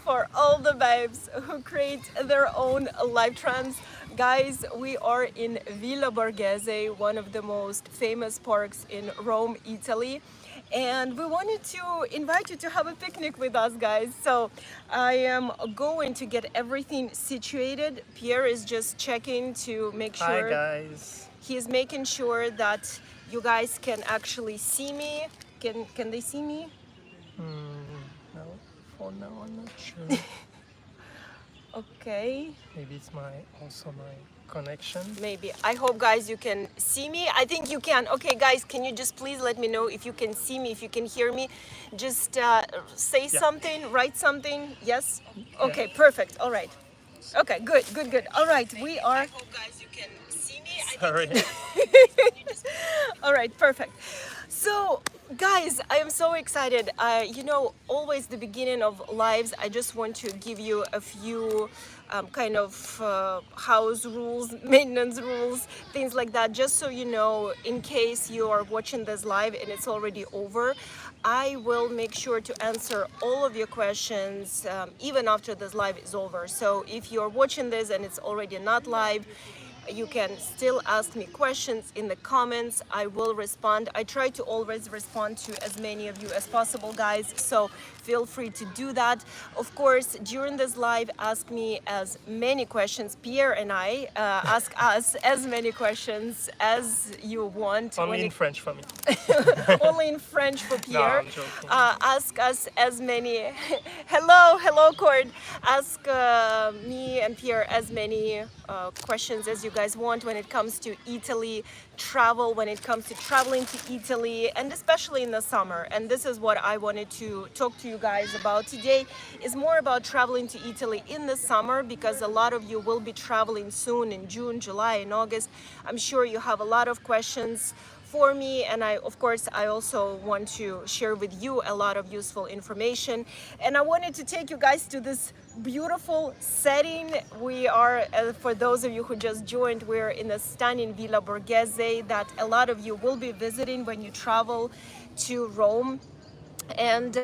for all the babes who create their own life trends. Guys, we are in Villa Borghese, one of the most famous parks in Rome, Italy. And we wanted to invite you to have a picnic with us, guys. So I am going to get everything situated. Pierre is just checking to make Hi sure. guys. He's making sure that you guys can actually see me. Can they see me? No, for now I'm not sure. Okay. Maybe it's also my connection. Maybe. I hope, guys, you can see me. I think you can. Okay, guys, can you just please let me know if you can see me, if you can hear me? Just say something, write something. Yes? Okay, perfect. All right. Okay, good, good, good. All right, we are. I hope, guys, you can see me. Sorry. All right, perfect. So, guys, I am so excited. Always the beginning of lives, I just want to give you a few kind of house rules, maintenance rules, things like that, just so you know, in case you are watching this live and it's already over. I will make sure to answer all of your questions even after this live is over. So if you're watching this and it's already not live, you can still ask me questions in the comments. I will respond. I try to always respond to as many of you as possible, guys, so feel free to do that. Of course, during this live, ask me as many questions. Pierre and I ask us as many questions as you want. Only in French for me. Only in French for No, Pierre. I'm joking. Ask us as many. Hello, Cord. Ask me and Pierre as many questions as you guys want when it comes to Italy travel, when it comes to traveling to Italy, and especially in the summer. And this is what I wanted to talk to you guys about today. Is more about traveling to Italy in the summer, because a lot of you will be traveling soon in June, July, and August. I'm sure you have a lot of questions for me, and I also want to share with you a lot of useful information. And I wanted to take you guys to this beautiful setting. We are, for those of you who just joined, we're in a stunning Villa Borghese that a lot of you will be visiting when you travel to Rome. And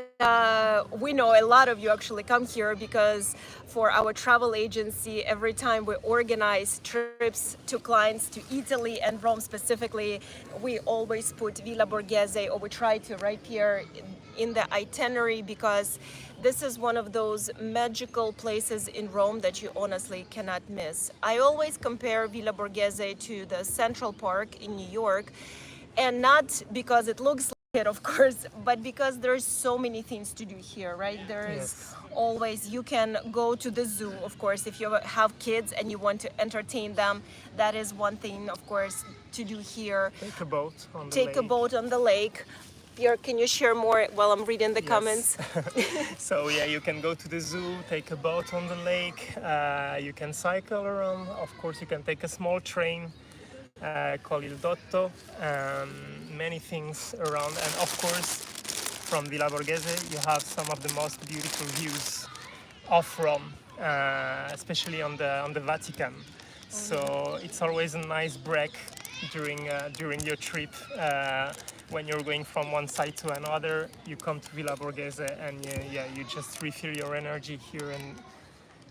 we know a lot of you actually come here because for our travel agency, every time we organize trips to clients to Italy and Rome specifically, we always put Villa Borghese, or we try to, right here in the itinerary, because this is one of those magical places in Rome that you honestly cannot miss. I always compare Villa Borghese to the Central Park in New York, and not because it looks it, of course, but because there's so many things to do here, right? There's always, you can go to the zoo, of course, if you have kids and you want to entertain them. That is one thing, of course, to do here. Take a boat on the Take lake. a boat on the lake. Pierre, can you share more while I'm reading the comments? So yeah, you can go to the zoo, take a boat on the lake, you can cycle around. Of course, you can take a small train called Il Dotto. Many things around, and of course from Villa Borghese you have some of the most beautiful views of Rome, especially on the Vatican. So it's always a nice break during your trip. When you're going from one side to another, you come to Villa Borghese and you just refill your energy here, and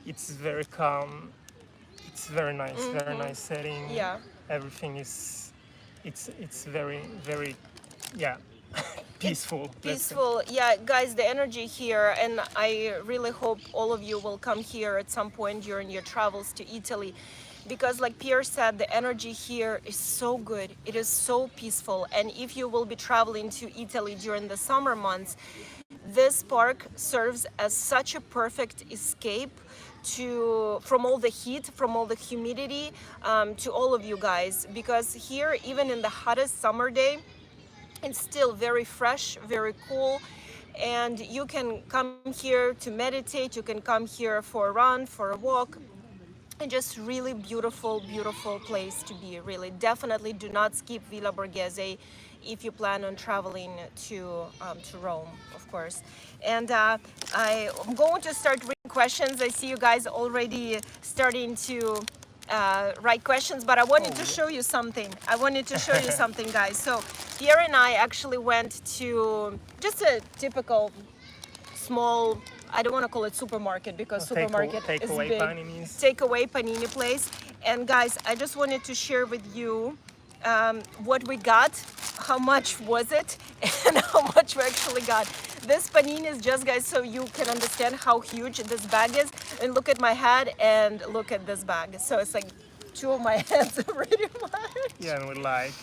it's very calm. It's very nice, very nice setting. Yeah. Everything is, it's very, very, peaceful. Peaceful. Yeah, guys, the energy here, and I really hope all of you will come here at some point during your travels to Italy, because like Pierre said, the energy here is so good. It is so peaceful. And if you will be traveling to Italy during the summer months, this park serves as such a perfect escape from all the heat, from all the humidity, to all of you guys, because here, even in the hottest summer day, it's still very fresh, very cool, and you can come here to meditate, you can come here for a run, for a walk, and just really beautiful, beautiful place to be. Really, definitely do not skip Villa Borghese if you plan on traveling to Rome, of course. And I'm going to start reading questions. I see you guys already starting to write questions, but I wanted to show you something. Guys. So Pierre and I actually went to just a typical small I don't want to call it supermarket because supermarket is takeaway big. paninis. Takeaway panini place. And guys, I just wanted to share with you what we got, how much was it, and how much we actually got. This panini is just, guys, so you can understand how huge this bag is. And look at my head and look at this bag. So it's like two of my heads pretty much. Yeah, and we're like,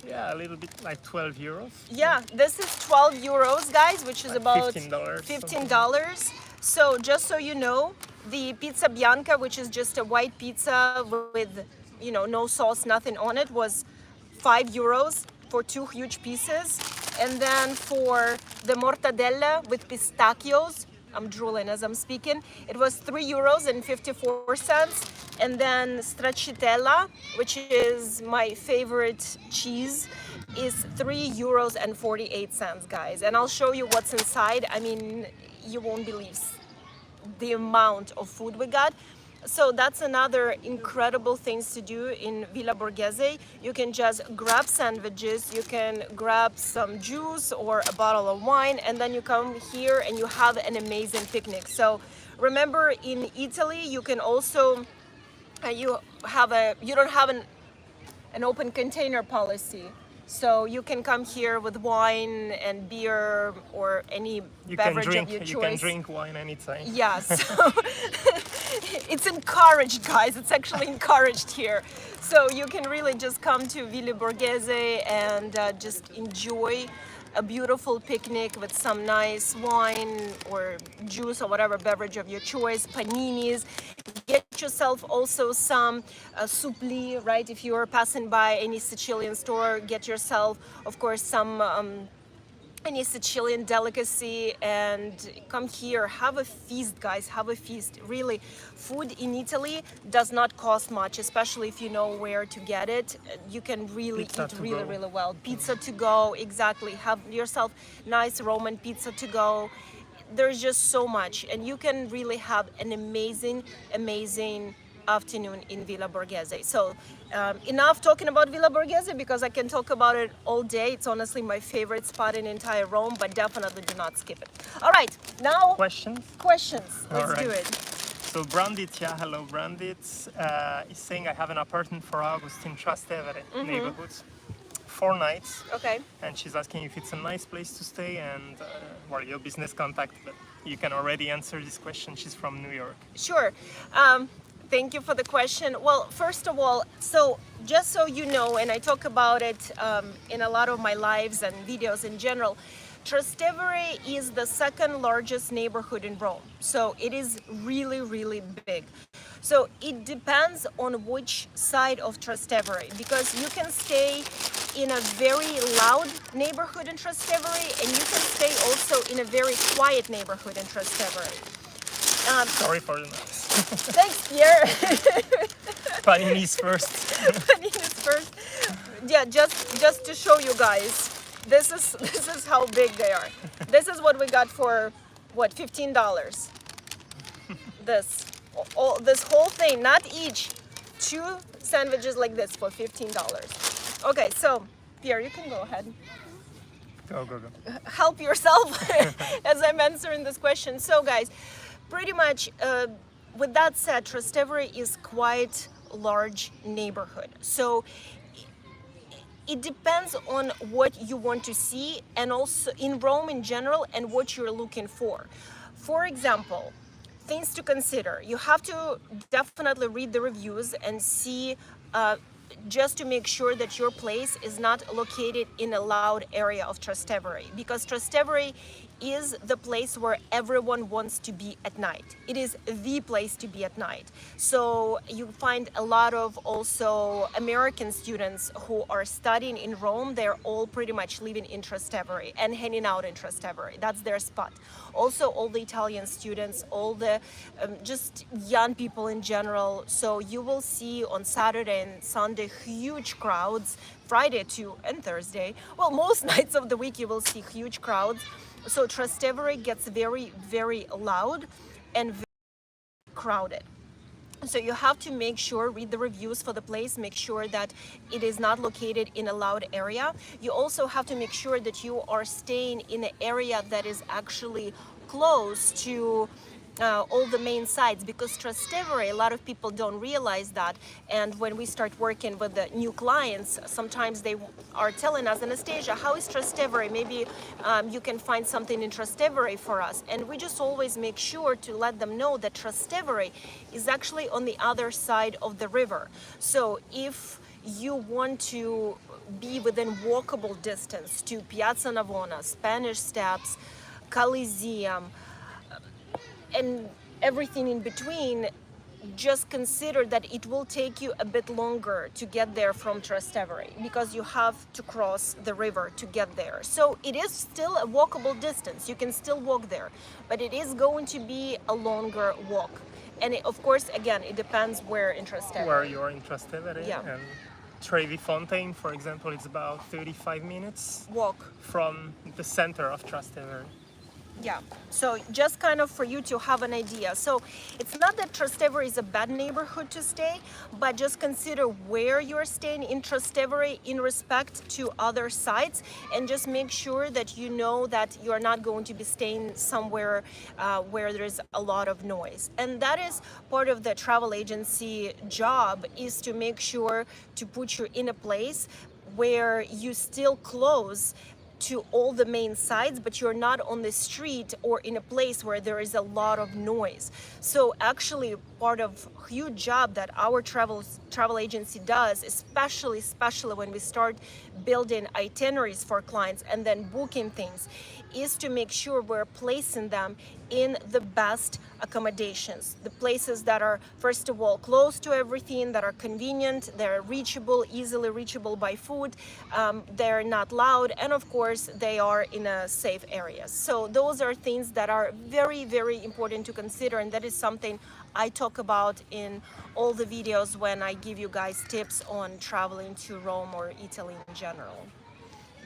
yeah, a little bit like 12 euros. Yeah, this is 12 euros, guys, which is Like about $15. $15. So just so you know, the pizza bianca, which is just a white pizza with, you know, no sauce, nothing on it, was 5 euros for two huge pieces. And then for the mortadella with pistachios, I'm drooling as I'm speaking, it was 3 euros and 54 cents. And then stracciatella, which is my favorite cheese, is 3 euros and 48 cents, guys. And I'll show you what's inside. I mean, you won't believe the amount of food we got. So that's another incredible things to do in Villa Borghese. You can just grab sandwiches, you can grab some juice or a bottle of wine, and then you come here and you have an amazing picnic. So remember, in Italy, you can also you don't have an open container policy. So you can come here with wine and beer or any beverage of your choice. You can drink wine anytime. Yes. It's encouraged, guys. It's actually encouraged here. So you can really just come to Villa Borghese and just enjoy a beautiful picnic with some nice wine or juice or whatever beverage of your choice, paninis. Get yourself also some supli, right? If you are passing by any Sicilian store, get yourself, of course, some any Sicilian delicacy and come here, have a feast, guys, have a feast. Really, food in Italy does not cost much, especially if you know where to get it. You can really eat really well. Pizza to go, exactly. Have yourself nice Roman pizza to go. There's just so much, and you can really have an amazing afternoon in Villa Borghese. So enough talking about Villa Borghese, because I can talk about it all day. It's honestly my favorite spot in entire Rome, but definitely do not skip it. All right, now Questions? Let's do it. So Brandit, yeah, hello Brandit, is saying I have an apartment for August in Trastevere neighborhood. 4 nights. Okay. And she's asking if it's a nice place to stay and well, your business contact, but you can already answer this question. She's from New York. Sure. Thank you for the question. Well, first of all, so just so you know, and I talk about it in a lot of my lives and videos in general, Trastevere is the second largest neighborhood in Rome. So it is really big. So it depends on which side of Trastevere, because you can stay in a very loud neighborhood in Trastevere, and you can stay also in a very quiet neighborhood in Trastevere. Sorry for the noise. Thanks, Pierre. Paninis first. Paninis first. Yeah, just to show you guys, this is how big they are. This is what we got for what, $15. This whole thing, not each, 2 sandwiches like this for $15. Okay, so Pierre, you can go ahead. Go. Help yourself as I'm answering this question. So guys, pretty much with that said, Trastevere is quite large neighborhood. So it depends on what you want to see, and also in Rome in general, and what you're looking for. For example, things to consider. You have to definitely read the reviews and see just to make sure that your place is not located in a loud area of Trastevere, because Trastevere is the place where everyone wants to be at night. It is the place to be at night. So you find a lot of also American students who are studying in Rome. They're all pretty much living in Trastevere and hanging out in Trastevere. That's their spot. Also all the Italian students, all the just young people in general. So you will see on Saturday and Sunday huge crowds, Friday too and Thursday. Well, most nights of the week you will see huge crowds. So Trastevere gets very loud and very crowded. So you have to make sure, read the reviews for the place, make sure that it is not located in a loud area. You also have to make sure that you are staying in an area that is actually close to all the main sites, because Trastevere, a lot of people don't realize that. And when we start working with the new clients, sometimes they are telling us, Anastasia, how is Trastevere? Maybe you can find something in Trastevere for us. And we just always make sure to let them know that Trastevere is actually on the other side of the river. So if you want to be within walkable distance to Piazza Navona, Spanish Steps, Coliseum, and everything in between, just consider that it will take you a bit longer to get there from Trastevere, because you have to cross the river to get there. So it is still a walkable distance. You can still walk there, but it is going to be a longer walk. And of course, again, it depends where in Trastevere. Where you are in Trastevere. Yeah. And Trevi Fontaine, for example, it's about 35 minutes Walk. from the center of Trastevere. Yeah, so just kind of for you to have an idea. So it's not that Trastevere is a bad neighborhood to stay, but just consider where you're staying in Trastevere in respect to other sites, and just make sure that you know that you're not going to be staying somewhere where there's a lot of noise. And that is part of the travel agency job, is to make sure to put you in a place where you still close to all the main sites, but you're not on the street or in a place where there is a lot of noise. So actually part of huge job that our travel agency does, especially when we start building itineraries for clients and then booking things, is to make sure we're placing them in the best accommodations, the places that are, first of all, close to everything, that are convenient, they're reachable, easily reachable by foot, they're not loud, and of course they are in a safe area. So those are things that are very, very important to consider, and that is something I talk about in all the videos when I give you guys tips on traveling to Rome or Italy in general.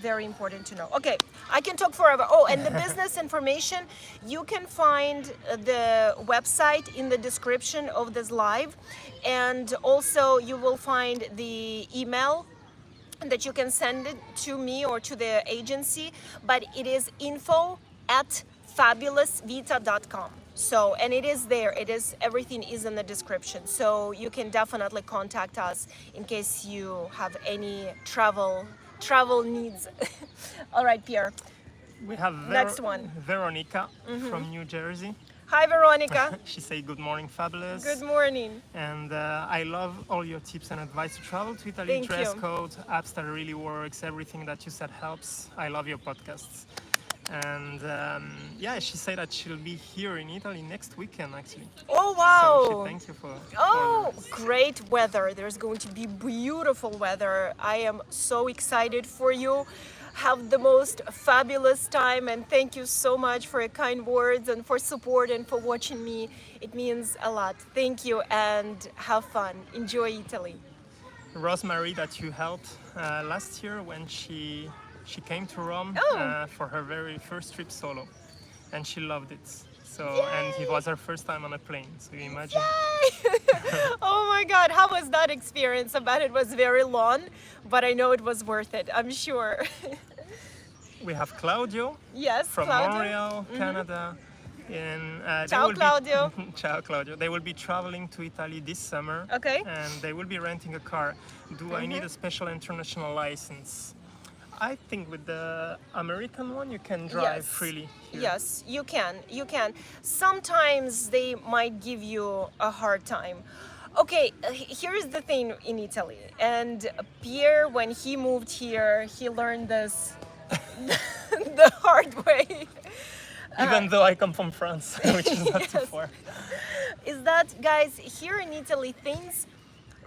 Very important to know. Okay, I can talk forever. Oh, and the business information, you can find the website in the description of this live, and also you will find the email that you can send it to me or to the agency, but it is info@fabulousvita.com. So, and it is there, everything is in the description, so you can definitely contact us in case you have any travel needs. All right, Pierre. We have Next one. Veronica from New Jersey. Hi, Veronica. She say good morning, fabulous. Good morning. And I love all your tips and advice to travel to Italy. Thank Dress you. code, apps that really works, everything that you said helps. I love your podcasts. And yeah, she said that she'll be here in Italy next weekend, actually. Oh, wow. So she thanks you for. Oh, great weather. There's going to be beautiful weather. I am so excited for you. Have the most fabulous time, and thank you so much for your kind words and for support and for watching me. It means a lot. Thank you, and have fun. Enjoy Italy. Rosemary, that you helped last year when she came to Rome for her very first trip solo, and she loved it. So, and it was her first time on a plane. So you imagine. Oh my God, how was that experience? I bet it was very long, but I know it was worth it, I'm sure. We have Claudio. Yes, from Claudio. Montreal, Canada. And Ciao, Claudio. Ciao, Claudio. They will be traveling to Italy this summer. Okay. And they will be renting a car. Do I need a special international license? I think with the American one you can drive freely here. Yes, you can. You can. Sometimes they might give you a hard time. Okay, here's the thing in Italy. And Pierre, when he moved here, he learned this the hard way. Even though I come from France, which is not too far. Is that, guys, here in Italy, things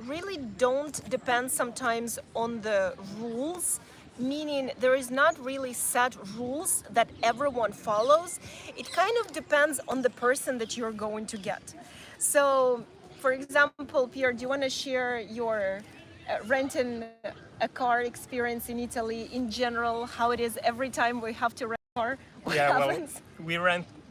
really don't depend sometimes on the rules. Meaning there is not really set rules that everyone follows. It kind of depends on the person that you're going to get. So, for example, Pierre, do you want to share your renting a car experience in Italy in general, how it is every time we have to rent a car? What happens? Well,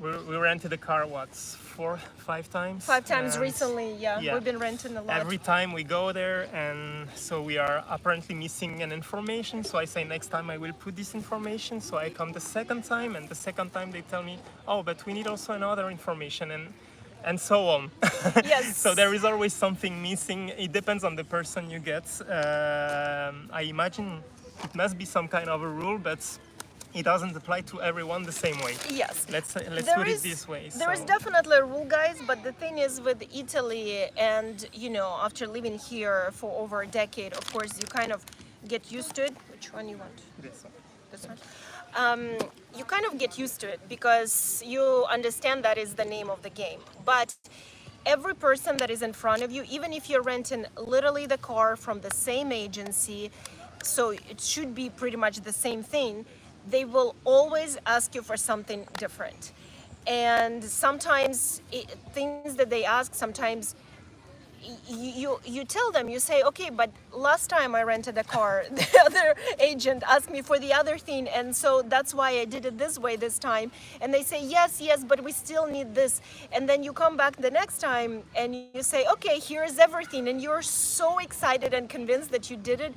We rented a car, what, 4, 5 times? 5 times And recently, yeah. yeah. We've been renting a lot. every time we go there, and so we are apparently missing an information. So I say next time I will put this information. So I come the second time, and the second time they tell me, oh, but we need also another information, and so on. Yes. So there is always something missing. It depends on the person you get. I imagine it must be some kind of a rule, but it doesn't apply to everyone the same way. Yes. Let's There put is- it this way. There is So- definitely a rule, guys, but the thing is with Italy, and after living here for over a decade, of course, you kind of get used to it. Which one you want? This one. This one. You kind of get used to it because you understand that is the name of the game. But every person that is in front of you, even if you're renting literally the car from the same agency, so it should be pretty much the same thing, they will always ask you for something different. And sometimes things that they ask, sometimes you tell them, you say, okay, but last time I rented a car, the other agent asked me for the other thing, and so that's why I did it this way this time. And they say, yes, but we still need this. And then you come back the next time and you say, okay, here's everything, and you're so excited and convinced that you did it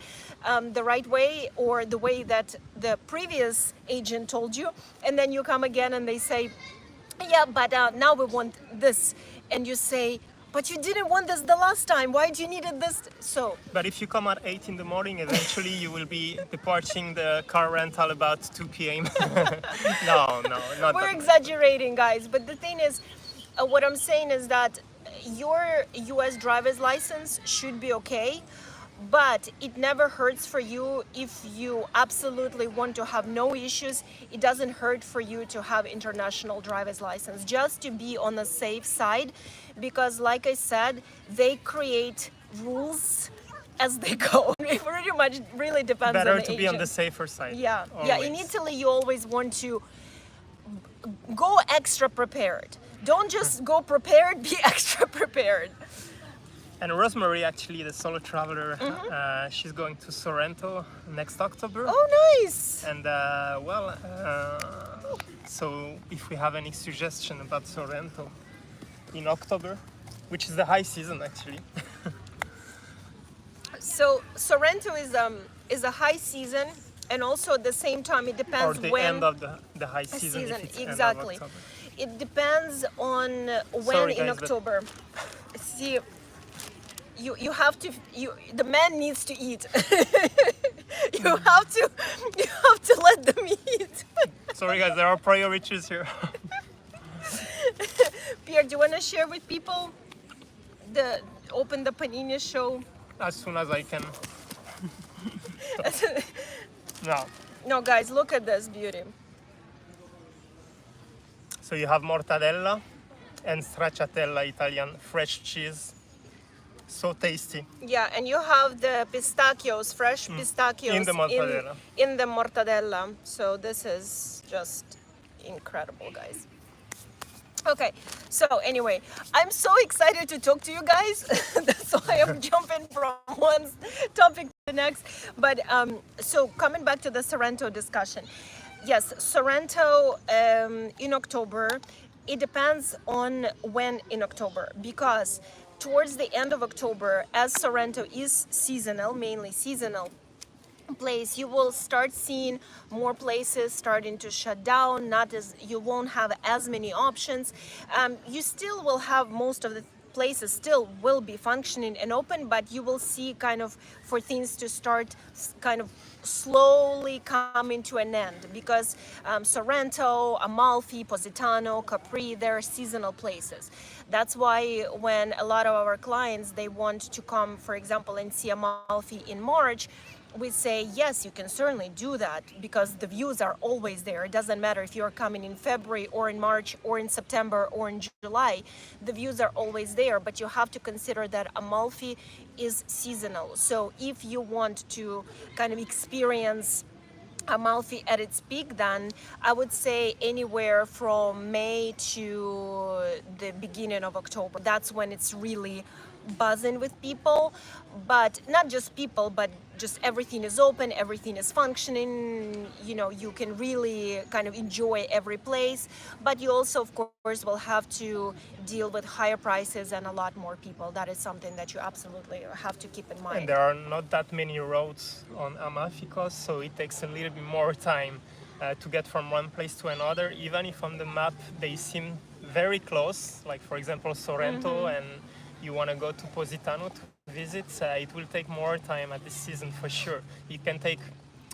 the right way, or the way that the previous agent told you. And then you come again and they say, yeah, but now we want this. And you say, but you didn't want this the last time. Why do you needed this? So. But if you come at 8 in the morning, eventually you will be departing the car rental about 2 p.m. No, not We're that. exaggerating, guys. But the thing is, what I'm saying is that your U.S. driver's license should be okay, but it never hurts for you if you absolutely want to have no issues. It doesn't hurt for you to have international driver's license, just to be on the safe side, because like I said, they create rules as they go. It pretty much really depends Better on the to agent. be on the safer side. Yeah. In always. Italy, you always want to go extra prepared. Don't just go prepared, be extra prepared. And Rosemary, actually, the solo traveler, she's going to Sorrento next October. Oh, nice. And so if we have any suggestion about Sorrento in October, which is the high season actually. So Sorrento is a high season, and also at the same time it Or depends the when end of the high season. If it's exactly. End of October. It depends on when Sorry, in guys, but- October. See, you have to, the man needs to eat. you have to let them eat. Sorry guys, there are priorities here. Pierre, do you want to share with people open the panini show? As soon as I can. No. No, guys, look at this beauty. So you have mortadella and stracciatella Italian fresh cheese. So tasty. Yeah, and you have the pistachios, fresh pistachios In the mortadella. in the mortadella. So this is just incredible, guys. Okay, so anyway, I'm so excited to talk to you guys. That's why I'm jumping from one topic to the next. But so coming back to the Sorrento discussion. Yes, Sorrento in October. It depends on when in October, because towards the end of October, as Sorrento is seasonal, mainly seasonal place, you will start seeing more places starting to shut down. You won't have as many options. You still will have most of the places still will be functioning and open, but you will see kind of for things to start kind of slowly coming to an end, because Sorrento, Amalfi, Positano, Capri, they're seasonal places. That's why when a lot of our clients, they want to come, for example, and see Amalfi in March, we say, yes, you can certainly do that, because the views are always there. It doesn't matter if you're coming in February or in March or in September or in July, the views are always there. But you have to consider that Amalfi is seasonal. So if you want to kind of experience Amalfi at its peak, then I would say anywhere from May to the beginning of October. That's when it's really buzzing with people, but not just people, but just everything is open, everything is functioning, you know, you can really kind of enjoy every place, but you also of course will have to deal with higher prices and a lot more people. That is something that you absolutely have to keep in mind. And there are not that many roads on Amalfi Coast, so it takes a little bit more time to get from one place to another, even if on the map they seem very close, like for example Sorrento, and you want to go to Positano to visit, it will take more time at this season for sure. It can take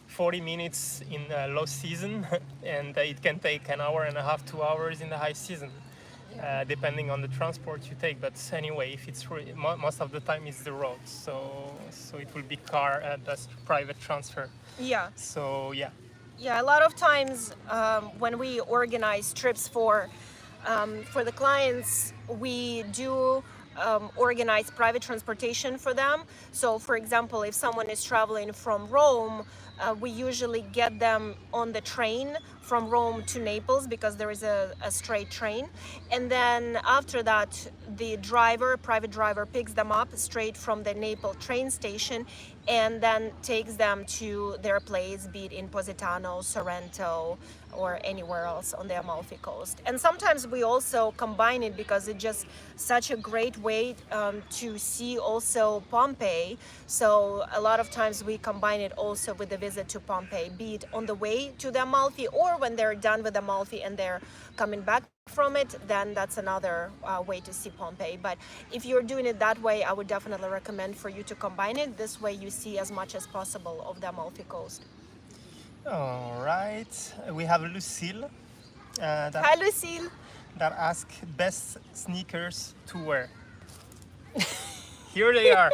40 minutes in low season and it can take an hour and a half, 2 hours in the high season. Depending on the transport you take, but anyway, if it's most of the time it's the road, so it will be car that's private transfer. Yeah. So yeah. Yeah, a lot of times when we organize trips for the clients, we do organize private transportation for them. So for example, if someone is traveling from Rome, we usually get them on the train from Rome to Naples because there is a straight train. And then after that, the private driver picks them up straight from the Naples train station and then takes them to their place, be it in Positano, Sorrento, or anywhere else on the Amalfi Coast. And sometimes we also combine it because it's just such a great way to see also Pompeii. So a lot of times we combine it also with the visit to Pompeii, be it on the way to the Amalfi or when they're done with Amalfi and they're coming back from it, then that's another way to see Pompeii. But if you're doing it that way, I would definitely recommend for you to combine it. This way you see as much as possible of the Amalfi Coast. All right, we have Lucille. Hi, Lucille. That ask best sneakers to wear. Here they are.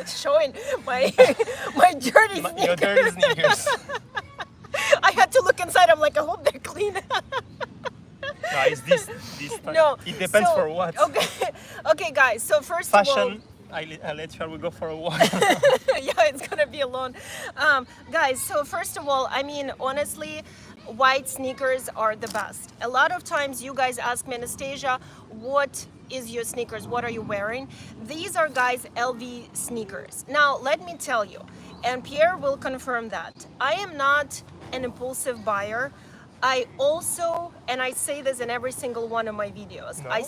Showing my my dirty sneakers. Your dirty sneakers. I had to look inside. I'm like, I hope they're clean. No, it's this time. No, It depends so, for what. Okay, guys. So first Fashion. of all, I let you. We go for a walk. yeah, it's gonna be alone. Guys, so first of all, I mean, honestly, white sneakers are the best. A lot of times you guys ask me, Anastasia, what is your sneakers? What are you wearing? These are, guys, LV sneakers. Now, let me tell you, and Pierre will confirm that, I am not an impulsive buyer. I also, and I say this in every single one of my videos, No? I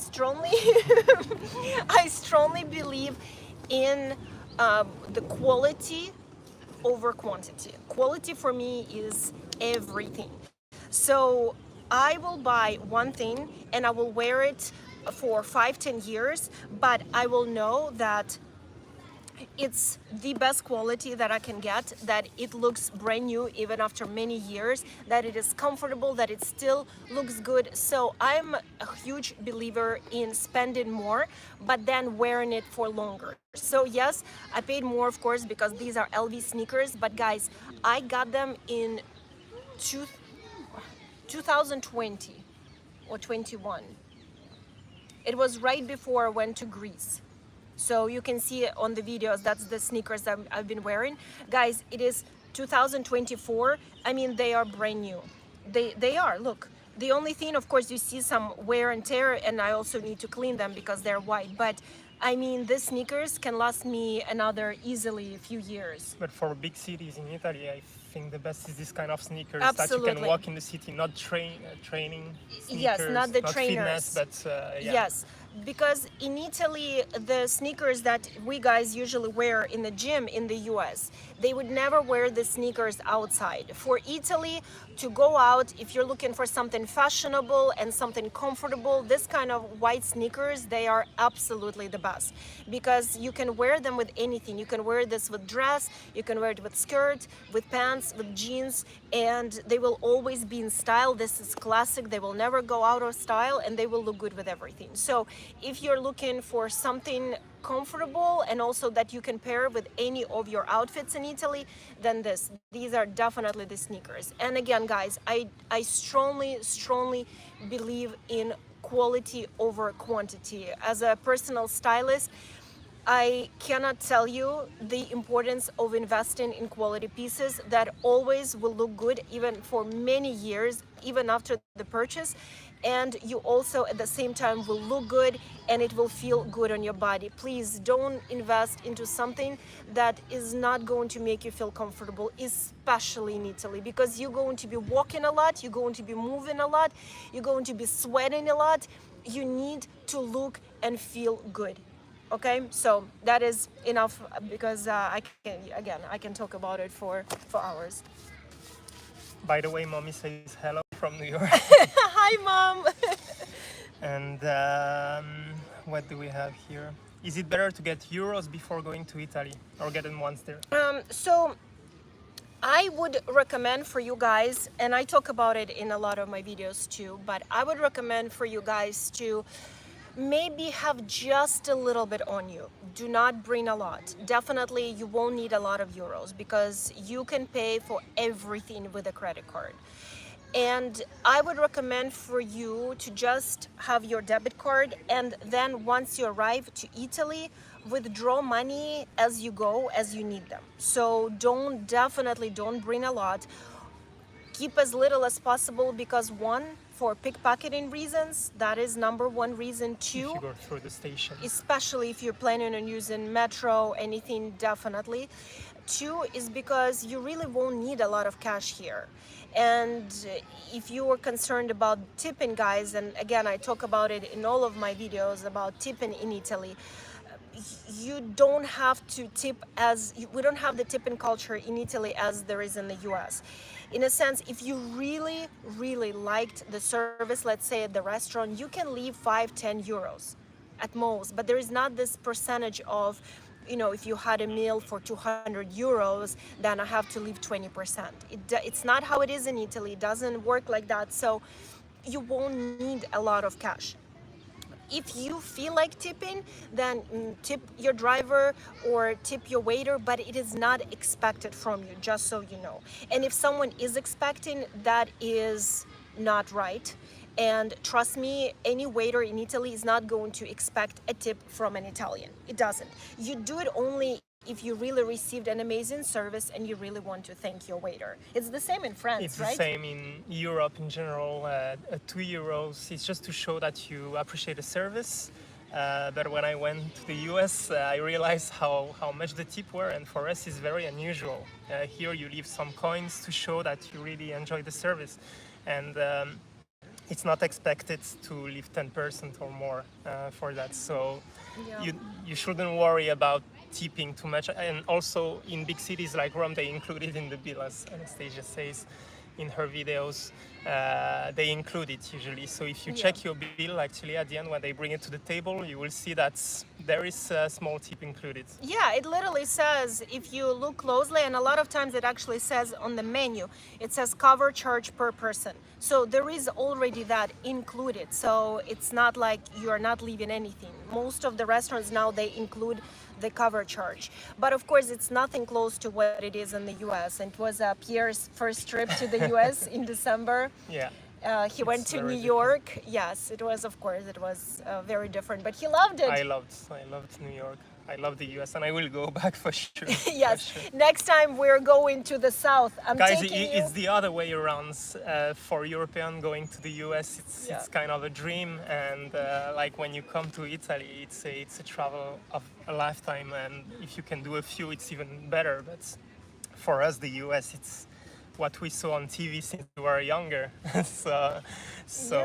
strongly believe in the quality over quantity. Quality for me is everything. So I will buy one thing and I will wear it for 5-10 years, but I will know that it's the best quality that I can get, that it looks brand new even after many years, that it is comfortable, that it still looks good. So I'm a huge believer in spending more, but then wearing it for longer. So yes, I paid more, of course, because these are LV sneakers, but guys, I got them in 2020 or 21. It was right before I went to Greece. So you can see it on the videos, that's the sneakers that I've been wearing. Guys, it is 2024. I mean, they are brand new. They are, look. The only thing, of course, you see some wear and tear, and I also need to clean them because they're white. But I mean, these sneakers can last me another easily a few years. But for big cities in Italy, I think the best is this kind of sneakers Absolutely. that you can walk in the city, not training sneakers, Yes, not the trainers, trainers. but yeah. Yes, because in Italy, the sneakers that we guys usually wear in the gym in the US, they would never wear the sneakers outside. For Italy, to go out, if you're looking for something fashionable and something comfortable, this kind of white sneakers, they are absolutely the best because you can wear them with anything. You can wear this with dress, you can wear it with skirt, with pants, with jeans, and they will always be in style. This is classic. They will never go out of style and they will look good with everything. So if you're looking for something comfortable and also that you can pair with any of your outfits in Italy, then these are definitely the sneakers. And again, guys, I strongly believe in quality over quantity. As a personal stylist, I cannot tell you the importance of investing in quality pieces that always will look good even for many years, even after the purchase. and you also at the same time will look good and it will feel good on your body. Please don't invest into something that is not going to make you feel comfortable, especially in Italy, because you're going to be walking a lot, you're going to be moving a lot, you're going to be sweating a lot. You need to look and feel good. Okay, so that is enough, because I can talk about it for hours. By the way, mommy says hello from New York. Hi, mom. And what do we have here? Is it better to get euros before going to Italy or get them once there? So I would recommend for you guys, and I talk about it in a lot of my videos too, but I would recommend for you guys to maybe have just a little bit on you. Do not bring a lot. Definitely you won't need a lot of euros, because you can pay for everything with a credit card. And I would recommend for you to just have your debit card, and then once you arrive to Italy, withdraw money as you go, as you need them. So definitely don't bring a lot. Keep as little as possible, because one, for pickpocketing reasons, that is number one reason. If Two, you go through the station. especially if you're planning on using metro, anything, definitely. Two is because you really won't need a lot of cash here. And if you are concerned about tipping, guys, and again, I talk about it in all of my videos about tipping in Italy, you don't have to tip we don't have the tipping culture in Italy as there is in the US. In a sense, if you really, really liked the service, let's say at the restaurant, you can leave 5-10 euros at most, but there is not this percentage of, if you had a meal for 200 euros, then I have to leave 20%. It's not how it is in Italy. It doesn't work like that. So you won't need a lot of cash. If you feel like tipping, then tip your driver or tip your waiter, but it is not expected from you, just so you know. And if someone is expecting, that is not right. And trust me, any waiter in Italy is not going to expect a tip from an Italian. It doesn't. You do it only if you really received an amazing service and you really want to thank your waiter. It's the same in France, It's right? the same in Europe in general. 2 euros is just to show that you appreciate the service. But when I went to the US, I realized how much the tip were, and for us it's very unusual. Here you leave some coins to show that you really enjoy the service. And it's not expected to leave 10% or more for that. So Yeah. you shouldn't worry about tipping too much. And also in big cities like Rome, they include it in the bill, as Anastasia says in her videos. They include it usually. So if you check your bill, actually at the end when they bring it to the table, you will see that there is a small tip included. Yeah, it literally says, if you look closely, and a lot of times it actually says on the menu, it says cover charge per person. So there is already that included. So it's not like you are not leaving anything. Most of the restaurants now, they include the cover charge. But of course, it's nothing close to what it is in the US. And it was Pierre's first trip to the US in December. Yeah. He went to New very York. Yes, it was, of course, it was very different, but he loved it. I loved New York. I love the US, and I will go back for sure. Yes, For sure. next time we're going to the south. I'm Guys, taking you. it's the other way around. For European going to the US, it's kind of a dream, and like when you come to Italy, it's a travel of a lifetime, and if you can do a few, it's even better. But for us, the US, it's what we saw on TV since we were younger. so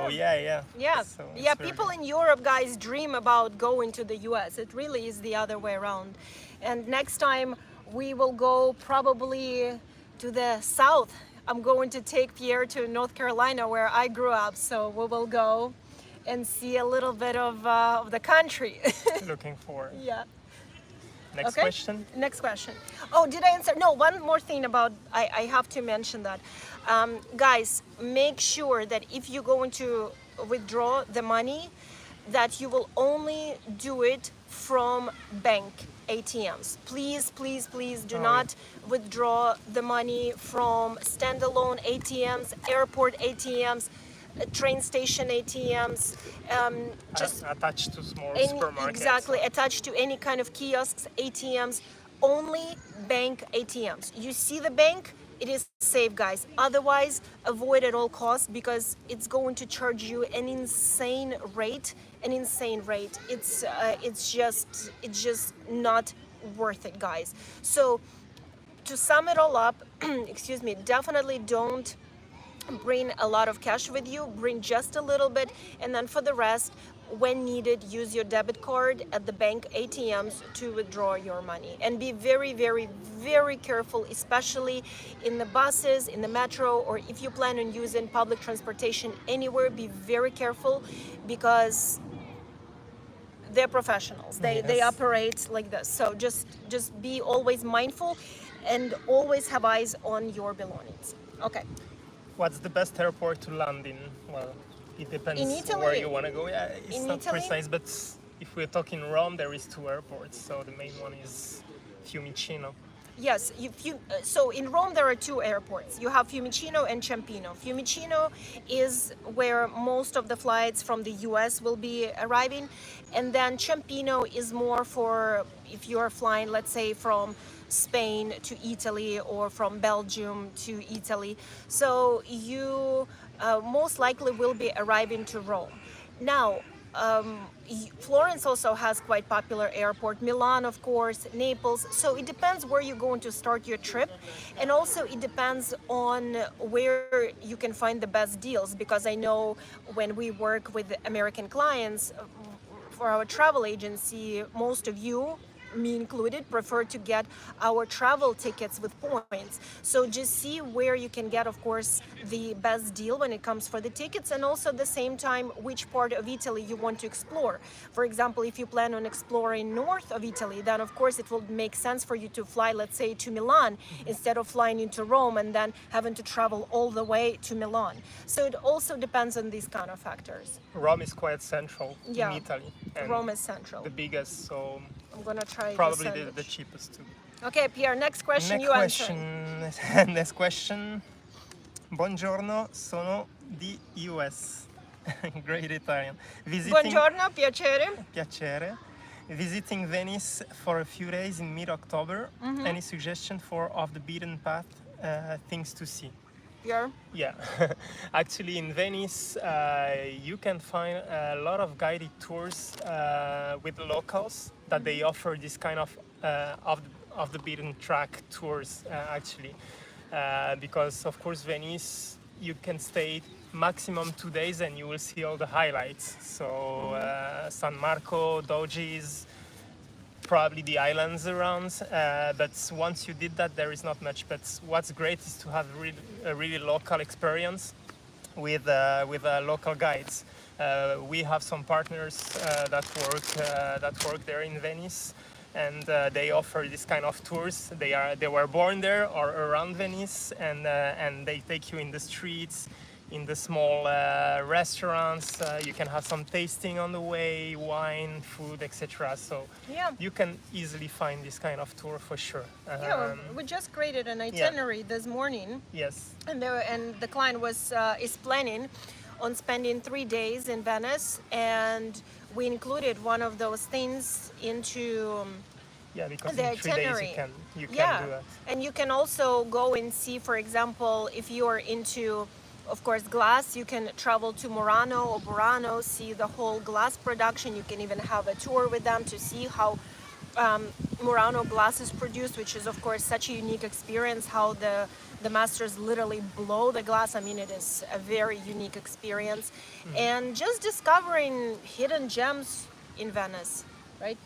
yeah. Yeah, So it's yeah. very People good. in Europe, guys, dream about going to the U.S. It really is the other way around. And next time we will go probably to the south. I'm going to take Pierre to North Carolina, where I grew up. So we will go and see a little bit of the country. Looking forward. Yeah. Next Okay. question. Next question. Oh, did I answer? No, one more thing about, I have to mention that. Guys, make sure that if you're going to withdraw the money, that you will only do it from bank ATMs. Please, please, please do not withdraw the money from standalone ATMs, airport ATMs, train station ATMs, just Attached to small any, supermarkets. exactly, attached to any kind of kiosks, ATMs, only bank ATMs. You see the bank, it is safe, guys. Otherwise, avoid at all costs, because it's going to charge you an insane rate. It's just not worth it, guys. So to sum it all up, excuse me, definitely don't bring a lot of cash with you. Bring just a little bit, and then for the rest, when needed, use your debit card at the bank ATMs to withdraw your money. And be very, very, very careful, especially in the buses, in the metro, or if you plan on using public transportation anywhere. Be very careful, because they're professionals. They Yes. operate like this. So just be always mindful, and always have eyes on your belongings. Okay. What's the best airport to land in? Well, it depends In Italy- where you want to go. Yeah, it's in not Italy? precise, but if we're talking Rome, there is two airports. So the main one is Fiumicino. Yes, so in Rome there are two airports. You have Fiumicino and Ciampino. Fiumicino is where most of the flights from the US will be arriving, and then Ciampino is more for if you're flying, let's say, from Spain to Italy, or from Belgium to Italy. So you most likely will be arriving to Rome. Now, Florence also has quite popular airport. Milan, of course, Naples. So it depends where you're going to start your trip, and also it depends on where you can find the best deals. Because I know when we work with American clients for our travel agency, most of you, me included, prefer to get our travel tickets with points. So just see where you can get, of course, the best deal when it comes for the tickets, and also at the same time which part of Italy you want to explore. For example, if you plan on exploring north of Italy, then of course it will make sense for you to fly, let's say, to Milan instead of flying into Rome and then having to travel all the way to Milan. So it also depends on these kind of factors. Rome is quite central Yeah. in Italy. And Rome is central. the biggest, so I'm gonna try probably the the sandwich. cheapest too. Okay, Pierre, next question. Next You answer. question. Next question. Buongiorno, sono di US. Great Italian. Visiting Buongiorno, piacere. Piacere. Visiting Venice for a few days in mid-October. Any suggestion for off the beaten path things to see? Pierre. Yeah, actually in Venice you can find a lot of guided tours with locals that they offer this kind of the beaten track tours actually, because of course Venice you can stay maximum 2 days and you will see all the highlights. So San Marco, Doges, probably the islands around, but once you did that there is not much. But what's great is to have a really local experience with local guides. We have some partners that work there in Venice, and they offer this kind of tours. They were born there or around Venice, and they take you in the streets, in the small restaurants. You can have some tasting on the way, wine, food, etc. So Yeah. you can easily find this kind of tour for sure. Yeah, we just created an itinerary this morning, Yes. and the client is planning on spending 3 days in Venice, and we included one of those things into Yeah, because the in 3 days itinerary. you can Yeah, do that. and you can also go and see, for example, if you are into, of course, glass, you can travel to Murano or Burano, see the whole glass production. You can even have a tour with them to see how Murano glass is produced, which is, of course, such a unique experience, how the masters literally blow the glass. I mean, it is a very unique experience. And just discovering hidden gems in Venice, right?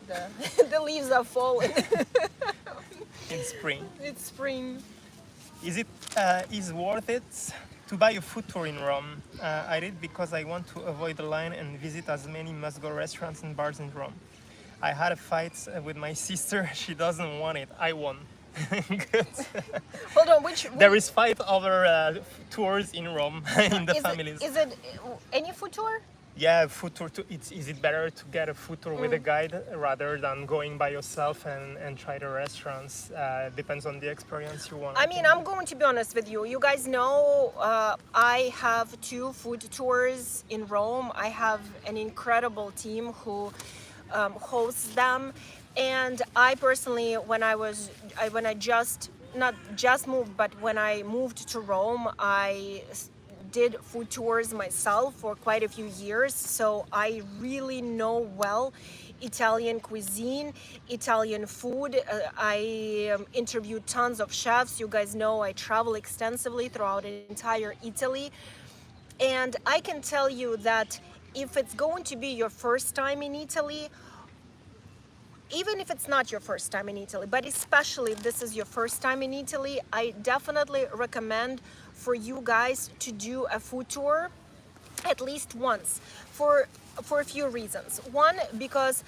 The leaves are falling. In spring. It's spring. Is it is worth it to buy a food tour in Rome? I did because I want to avoid the line and visit as many must-go restaurants and bars in Rome. I had a fight with my sister. She doesn't want it. I won. Good. Hold on, which There is fight over tours in Rome in the is families. Is it any food tour? Yeah, food tour. Is it better to get a food tour with a guide rather than going by yourself and try the restaurants? Depends on the experience you want. I mean, I'm going to be honest with you. You guys know I have 2 food tours in Rome. I have an incredible team who hosts them. And I personally, when I just not just moved, but when I moved to Rome, I did food tours myself for quite a few years, so I really know well Italian cuisine, Italian food. I interviewed tons of chefs. You guys know I travel extensively throughout entire Italy, and I can tell you that if it's going to be your first time in Italy, even if it's not your first time in Italy, but especially if this is your first time in Italy, I definitely recommend for you guys to do a food tour at least once for a few reasons. One, because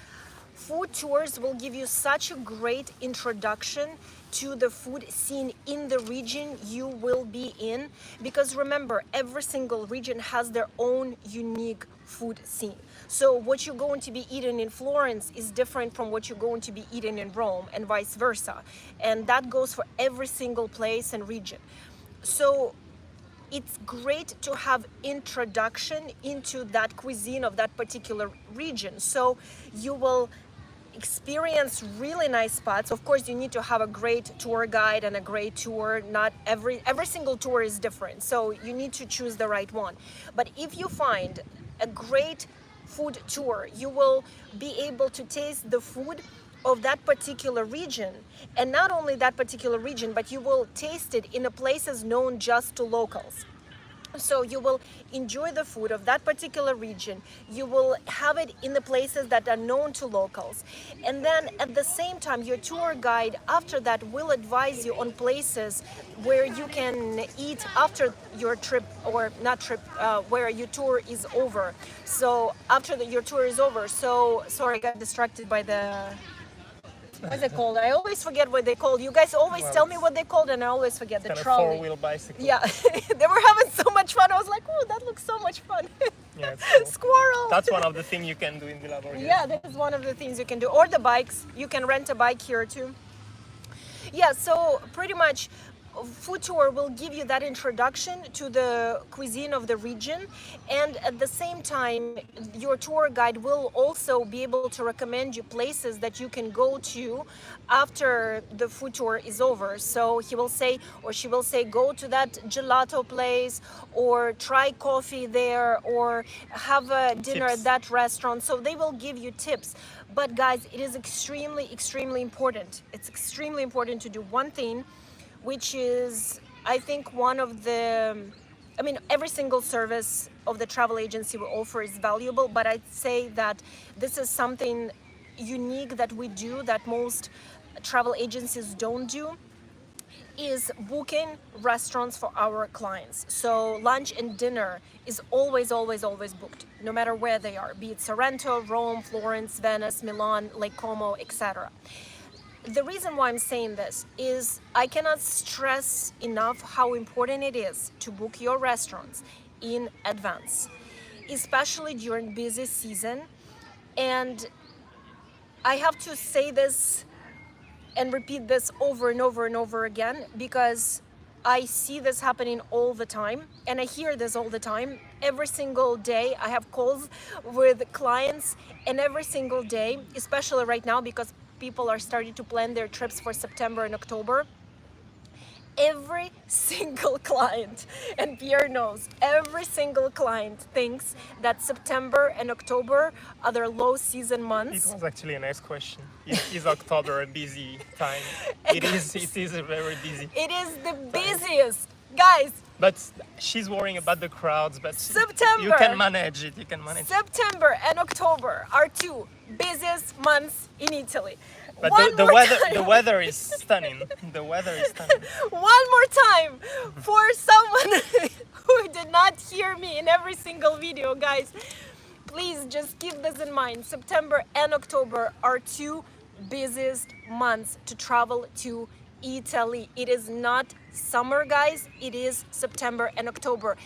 food tours will give you such a great introduction to the food scene in the region you will be in, because remember, every single region has their own unique food scene. So what you're going to be eating in Florence is different from what you're going to be eating in Rome, and vice versa, and that goes for every single place and region. So it's great to have introduction into that cuisine of that particular region, so you will experience really nice spots. Of course, you need to have a great tour guide and a great tour. Not every single tour is different, so you need to choose the right one. But if you find a great food tour, you will be able to taste the food of that particular region, and not only that particular region, but you will taste it in the places known just to locals. So you will enjoy the food of that particular region. You will have it in the places that are known to locals. And then at the same time, your tour guide after that will advise you on places where you can eat after your trip, or not trip, where your tour is over. So after your tour is over, so sorry, I got distracted by the, what's it called? I always forget what they called. You guys always tell me what they called, and I always forget. The Kind of trolley. four-wheel bicycle. Yeah, they were having so much fun. I was like, oh, that looks so much fun. Yeah, it's cool. Squirrel. That's one of the things you can do in Villa Borghese. Yeah, that is one of the things you can do. Or the bikes. You can rent a bike here too. Yeah, so pretty much food tour will give you that introduction to the cuisine of the region, and at the same time your tour guide will also be able to recommend you places that you can go to after the food tour is over. So he will say, or she will say, go to that gelato place, or try coffee there, or have a dinner Tips. at that restaurant. So they will give you tips. But guys, it is extremely important. It's extremely important to do one thing, which is, I think, one of the, I mean, every single service of the travel agency we offer is valuable, but I'd say that this is something unique that we do that most travel agencies don't do, is booking restaurants for our clients. So lunch and dinner is always booked, no matter where they are, be it Sorrento, Rome, Florence, Venice, Milan, Lake Como, etc. The reason why I'm saying this is I cannot stress enough how important it is to book your restaurants in advance, especially during busy season. And I have to say this and repeat this over and over again, because I see this happening all the time, and I hear this all the time. Every single day I have calls with clients, and every single day, especially right now because people are starting to plan their trips for September and October, every single client, and Pierre knows, every single client thinks that September and October are their low season months. It was actually a nice question. Is October a busy time? It is very busy. It is the busiest, guys. But she's worrying about the crowds, but September. You can manage it. September and October are two busiest months in Italy. But the weather is stunning. The weather is stunning. One more time for someone who did not hear me in every single video, guys. Please just keep this in mind. September and October are two busiest months to travel to Italy. It is not summer, guys. It is September and October.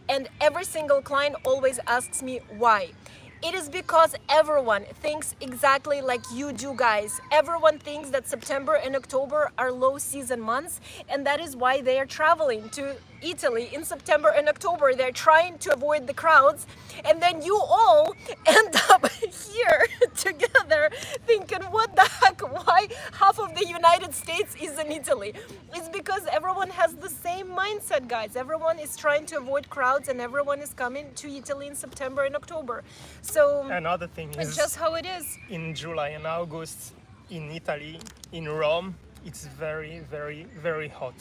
And every single client always asks me why. It is because everyone thinks exactly like you do, guys. Everyone thinks that September and October are low season months, and that is why they are traveling to Italy in September and October. They're trying to avoid the crowds, and then you all end up here together thinking, what the heck, why half of the United States is in Italy? It's because everyone has the same mindset, guys. Everyone is trying to avoid crowds, and everyone is coming to Italy in September and October. So Another thing it's is, just how it is. in July and August in Italy, in Rome, it's very, very, very hot.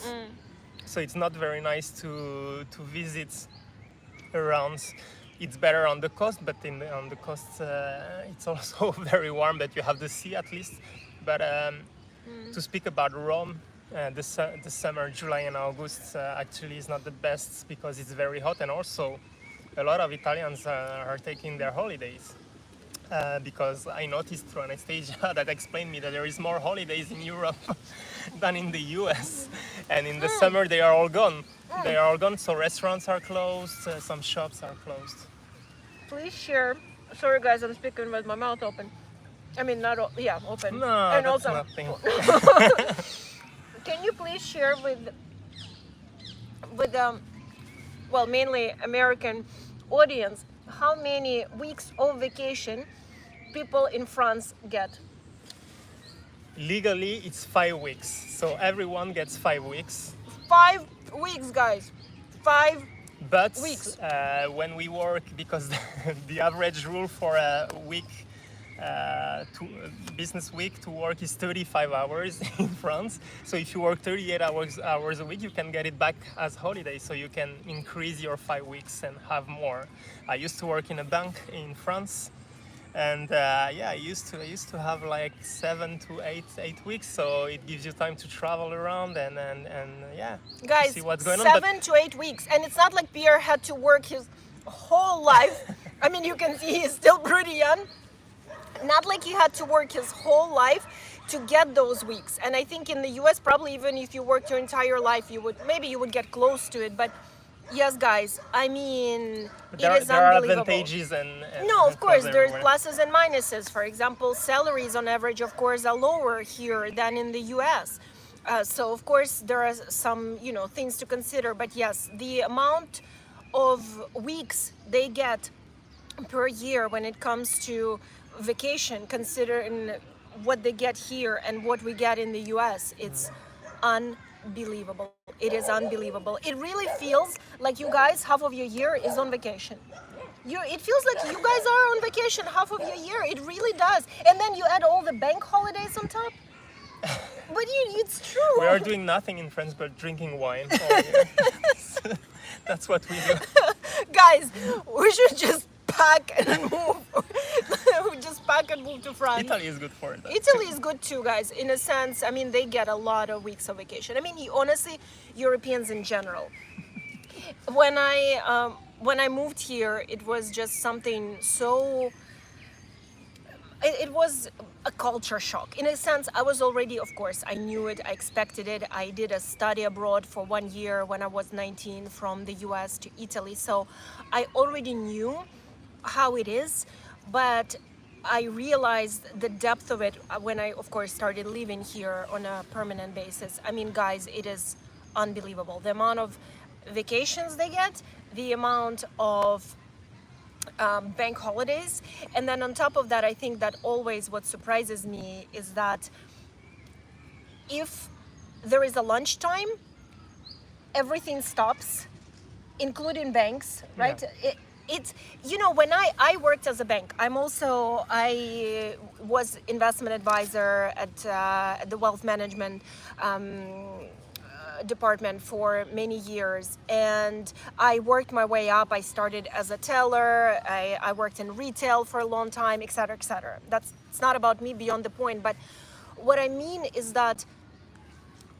So it's not very nice to visit around. It's better on the coast, but on the coast it's also very warm, but you have the sea at least. But to speak about Rome, the summer, July and August, actually is not the best because it's very hot, and also a lot of Italians are taking their holidays. Because I noticed through Anastasia that explained me that there is more holidays in Europe than in the US, and in the summer they are all gone. They are all gone, so restaurants are closed, some shops are closed. Please share. Sorry, guys, I'm speaking with my mouth open. I mean, not open. No, and that's also, nothing. can you please share with well, mainly American audience, how many weeks of vacation people in France get? Legally, it's 5 weeks, so everyone gets 5 weeks. 5 weeks, guys. 5 But weeks. When we work, because the average rule for a week, business week to work is 35 hours in France. So if you work 38 hours a week, you can get it back as holiday. So you can increase your 5 weeks and have more. I used to work in a bank in France, and I used to have like 7 to 8 weeks. So it gives you time to travel around and Guys, see what's going on. 7 to 8 weeks, and it's not like Pierre had to work his whole life. I mean, you can see he's still pretty young. Not like he had to work his whole life to get those weeks. And I think in the US, probably even if you worked your entire life, you would get close to it. But yes, guys, I mean, it is there are unbelievable. advantages and No, of course, cons there's everywhere. pluses and minuses. For example, salaries on average, of course, are lower here than in the US. So, of course, there are some, things to consider. But yes, the amount of weeks they get per year when it comes to vacation, considering what they get here and what we get in the US, it's unbelievable. It is unbelievable. It really feels like you guys, half of your year is on vacation. It feels like you guys are on vacation half of your year. It really does. And then you add all the bank holidays on top. But it's true. We are doing nothing in France but drinking wine all year. That's what we do. Guys, we should just pack and move. We just pack and move to France. Italy is good for that. Italy is good too, guys. In a sense, I mean, they get a lot of weeks of vacation. I mean, honestly, Europeans in general. When I moved here, it was just something so. It was a culture shock. In a sense, I was already, of course, I knew it, I expected it. I did a study abroad for 1 year when I was 19 from the US to Italy. So I already knew how it is, but I realized the depth of it when I, of course, started living here on a permanent basis. I mean, guys, it is unbelievable. The amount of vacations they get, the amount of bank holidays, and then on top of that, I think that always what surprises me is that if there is a lunchtime, everything stops, including banks, right? Yeah. It's when I worked as a bank, I was investment advisor at the wealth management department for many years, and I worked my way up. I started as a teller, I worked in retail for a long time, etc., etc. It's not about me, beyond the point, but what I mean is that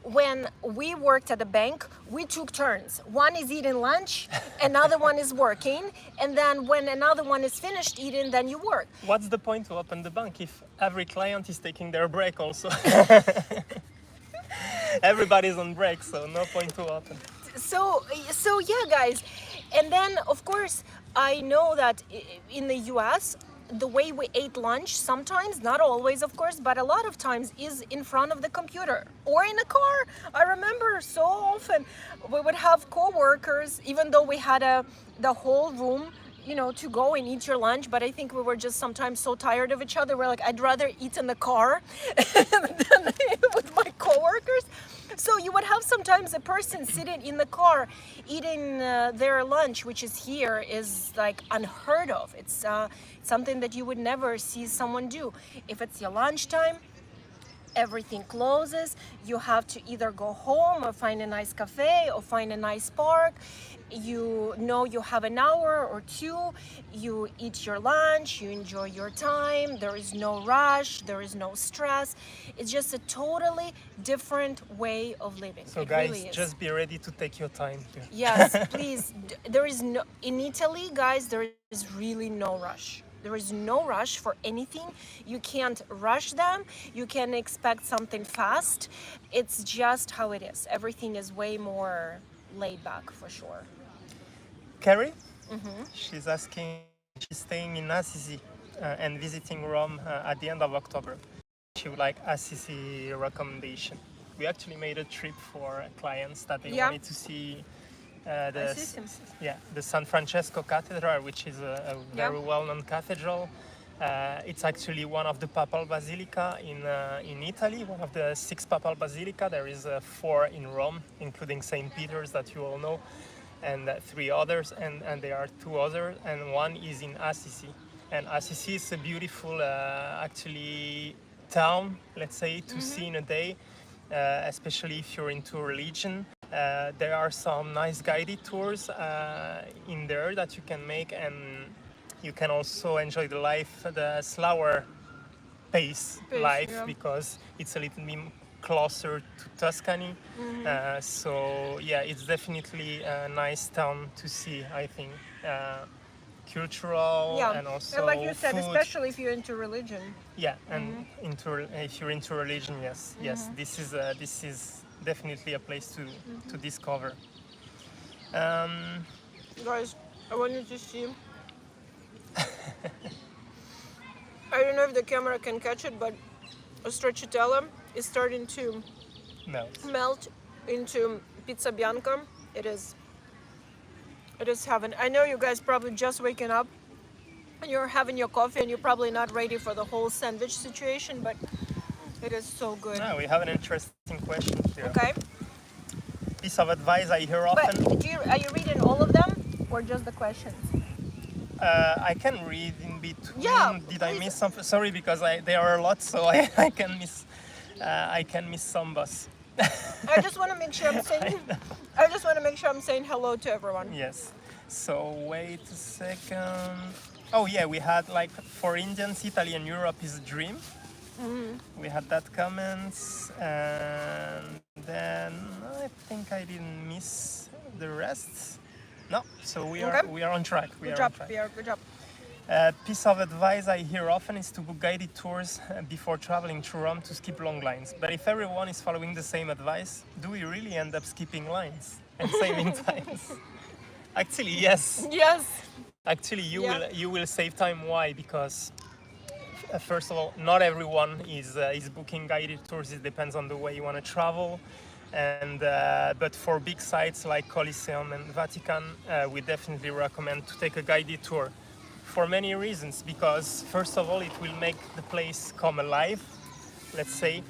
when we worked at the bank, we took turns. One is eating lunch, another one is working, and then when another one is finished eating, then you work. What's the point to open the bank if every client is taking their break also? Everybody's on break, so no point to open. So yeah, guys. And then, of course, I know that in the US, the way we ate lunch sometimes, not always, of course, but a lot of times is in front of the computer or in a car. I remember so often we would have co-workers, even though we had the whole room, to go and eat your lunch, but I think we were just sometimes so tired of each other. We're like, I'd rather eat in the car than with my coworkers. So you would have sometimes a person sitting in the car eating their lunch, which is here is like unheard of. It's something that you would never see someone do. If it's your lunchtime, everything closes. You have to either go home or find a nice cafe or find a nice park. You have an hour or two. You eat your lunch, you enjoy your time. There is no rush, there is no stress. It's just a totally different way of living. So It guys, really is. just be ready to take your time here. Yes, please. There is no, in Italy, guys, there is really no rush. There is no rush for anything. You can't rush them. You can expect something fast. It's just how it is. Everything is way more laid back for sure. Carrie, she's asking, she's staying in Assisi and visiting Rome at the end of October. She would like Assisi recommendation. We actually made a trip for clients that they wanted to see the San Francesco Cathedral, which is a very well-known cathedral. It's actually one of the papal basilica in Italy, one of the 6 papal basilica. There is 4 in Rome, including St. Peter's that you all know, and 3 others, and there are 2 others, and one is in Assisi. And Assisi is a beautiful, actually, town, let's say, to see in a day, especially if you're into religion. There are some nice guided tours in there that you can make, and you can also enjoy the slower pace life, because it's a little bit closer to Tuscany. So yeah, it's definitely a nice town to see, I think. Cultural and also and like you said, food. especially if you're into religion. Yeah, and if you're into religion, yes, this is definitely a place to discover. Guys, I want you to see. I don't know if the camera can catch it, but a stracciatella is starting to melt into pizza bianca. It is heaven. I know you guys probably just waking up and you're having your coffee and you're probably not ready for the whole sandwich situation, but it is so good. We have an interesting question here. Okay. Piece of advice I hear often. But are you reading all of them or just the questions? I can read in between. Yeah, Did I miss something? Sorry, because there are a lot, so I can miss some bus. I just want to make sure I'm saying hello to everyone. Yes. So wait a second. Oh yeah, we had like for Indians, Italy and Europe is a dream. We had that comments, and then I think I didn't miss the rest. No, so we are on track. Good job. Piece of advice I hear often is to book guided tours before traveling to Rome to skip long lines. But if everyone is following the same advice, do we really end up skipping lines and saving times? Actually, yes. Yes. Actually, you will save time. Why? Because first of all, not everyone is booking guided tours. It depends on the way you want to travel. And but for big sites like Colosseum and Vatican, we definitely recommend to take a guided tour for many reasons. Because first of all, it will make the place come alive, let's say.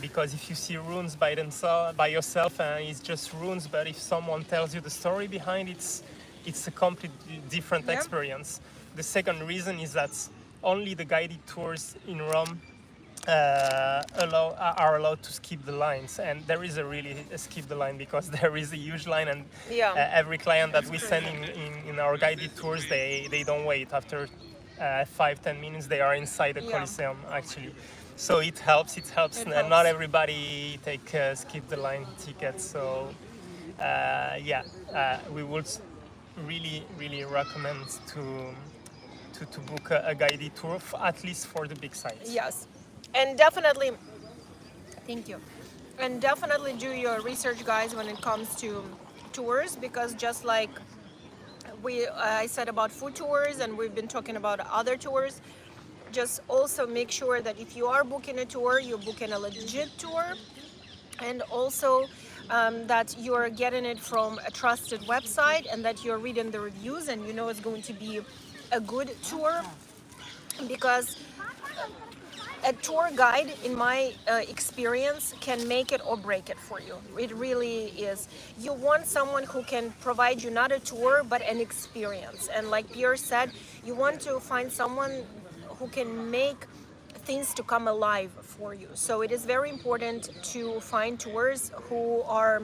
Because if you see ruins by yourself, it's just ruins. But if someone tells you the story behind it, it's a completely different experience. The second reason is that only the guided tours in Rome are allowed to skip the lines, and there is a skip the line, because there is a huge line, and every client that we send in our guided tours, they don't wait. After 5-10 minutes they are inside the Colosseum actually. So it helps. Not everybody take skip the line ticket. So we would really recommend to book a guided tour, at least for the big sites. Yes, and definitely, thank you. And definitely do your research, guys, when it comes to tours, because just like I said about food tours, and we've been talking about other tours, just also make sure that if you are booking a tour, you're booking a legit tour. And also that you're getting it from a trusted website and that you're reading the reviews and you know it's going to be a good tour, because a tour guide, in my experience, can make it or break it for you. It really is. You want someone who can provide you not a tour but an experience, and like Pierre said, you want to find someone who can make things to come alive for you. So it is very important to find tours who are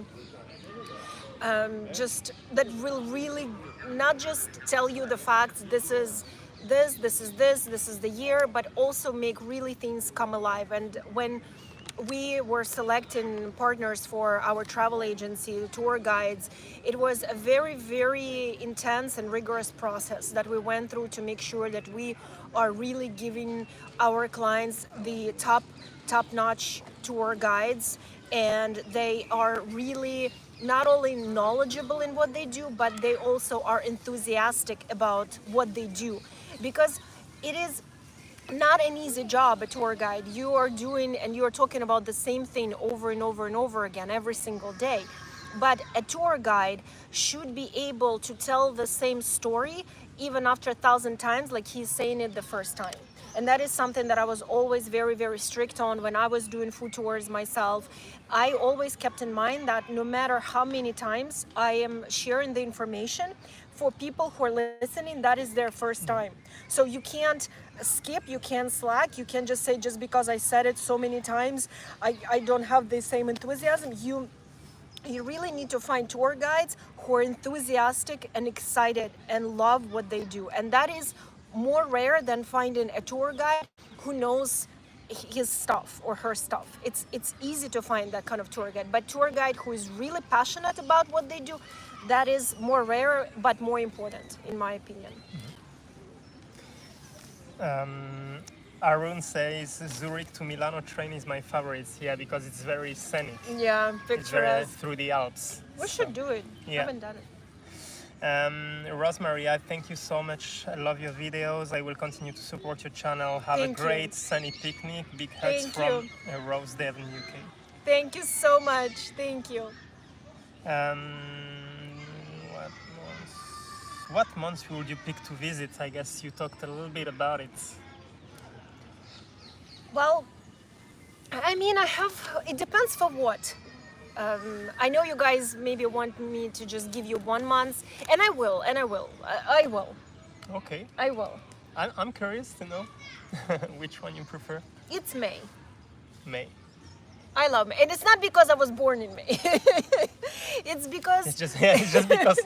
just that will really not just tell you the facts, this is this is the year, but also make really things come alive. And when we were selecting partners for our travel agency, tour guides, it was a very, very intense and rigorous process that we went through to make sure that we are really giving our clients the top-notch tour guides, and they are really not only knowledgeable in what they do, but they also are enthusiastic about what they do, because it is not an easy job. A tour guide, you are doing and you are talking about the same thing over and over and over again every single day, but a tour guide should be able to tell the same story even after 1,000 times, like he's saying it the first time. And that is something that I was always very, very strict on when I was doing food tours myself. I always kept in mind that no matter how many times I am sharing the information, for people who are listening, that is their first time. So you can't skip, you can't slack, you can't just say, just because I said it so many times, I don't have the same enthusiasm. You really need to find tour guides who are enthusiastic and excited and love what they do. And that is more rare than finding a tour guide who knows his stuff or her stuff. It's easy to find that kind of tour guide, but tour guide who is really passionate about what they do, that is more rare but more important, in my opinion. Arun says Zurich to Milano train is my favorite. Yeah, because it's very scenic. Yeah, It's very picturesque. through the Alps. We should do it. Yeah. Haven't done it. Rosemary, I thank you so much. I love your videos. I will continue to support your channel. Have Thank a you. great sunny picnic. Big hugs Thank from you. Rosedale in UK. Thank you so much. Thank you. What months would you pick to visit? I guess you talked a little bit about it. Well, I mean, it depends for what. I know you guys maybe want me to just give you 1 month, and I will. I will. Okay. I will. I'm curious to know which one you prefer. It's May. May. I love May. And it's not because I was born in May. It's because... It's just because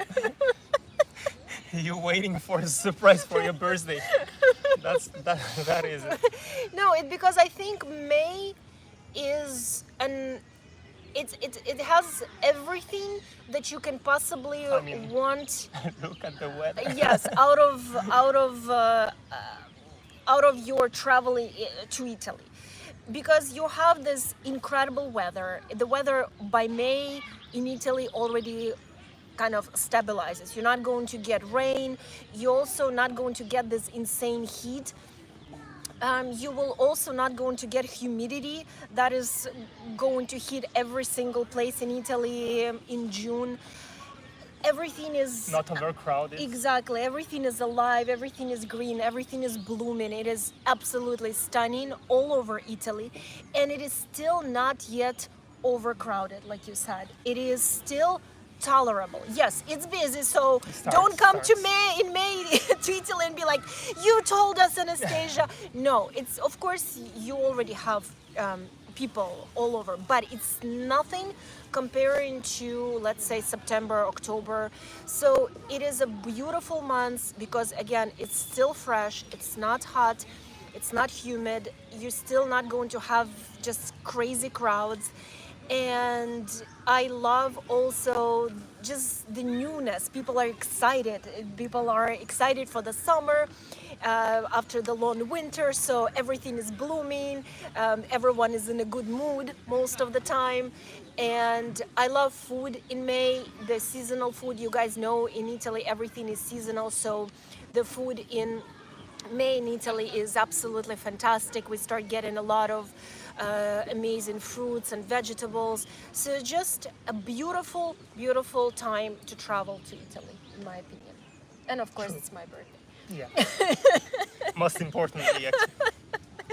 you're waiting for a surprise for your birthday. That is it. No, it's because I think May is it has everything that you can possibly want. Look at the weather. Yes, out of your traveling to Italy, because you have this incredible weather. The weather by May in Italy already kind of stabilizes. You're not going to get rain. You're also not going to get this insane heat. You will also not going to get humidity that is going to hit every single place in Italy in June. Everything is not overcrowded. Exactly. Everything is alive. Everything is green. Everything is blooming. It is absolutely stunning all over Italy, and it is still not yet overcrowded, like you said. It is still tolerable. Yes, it's busy, so don't come to May in May to Italy and be like, you told us, Anastasia. No, it's, of course you already have people all over, but it's nothing comparing to, let's say, September, October. So it is a beautiful month because, again, it's still fresh, it's not hot, it's not humid, you're still not going to have just crazy crowds. And I love also just the newness. People are excited. People are excited for the summer after the long winter. So everything is blooming. Everyone is in a good mood most of the time. And I love food in May. The seasonal food, you guys know, in Italy everything is seasonal. So the food in May in Italy is absolutely fantastic. We start getting a lot of amazing fruits and vegetables. So just a beautiful, beautiful time to travel to Italy, in my opinion. And of course, True. it's my birthday. Yeah. Most importantly, actually.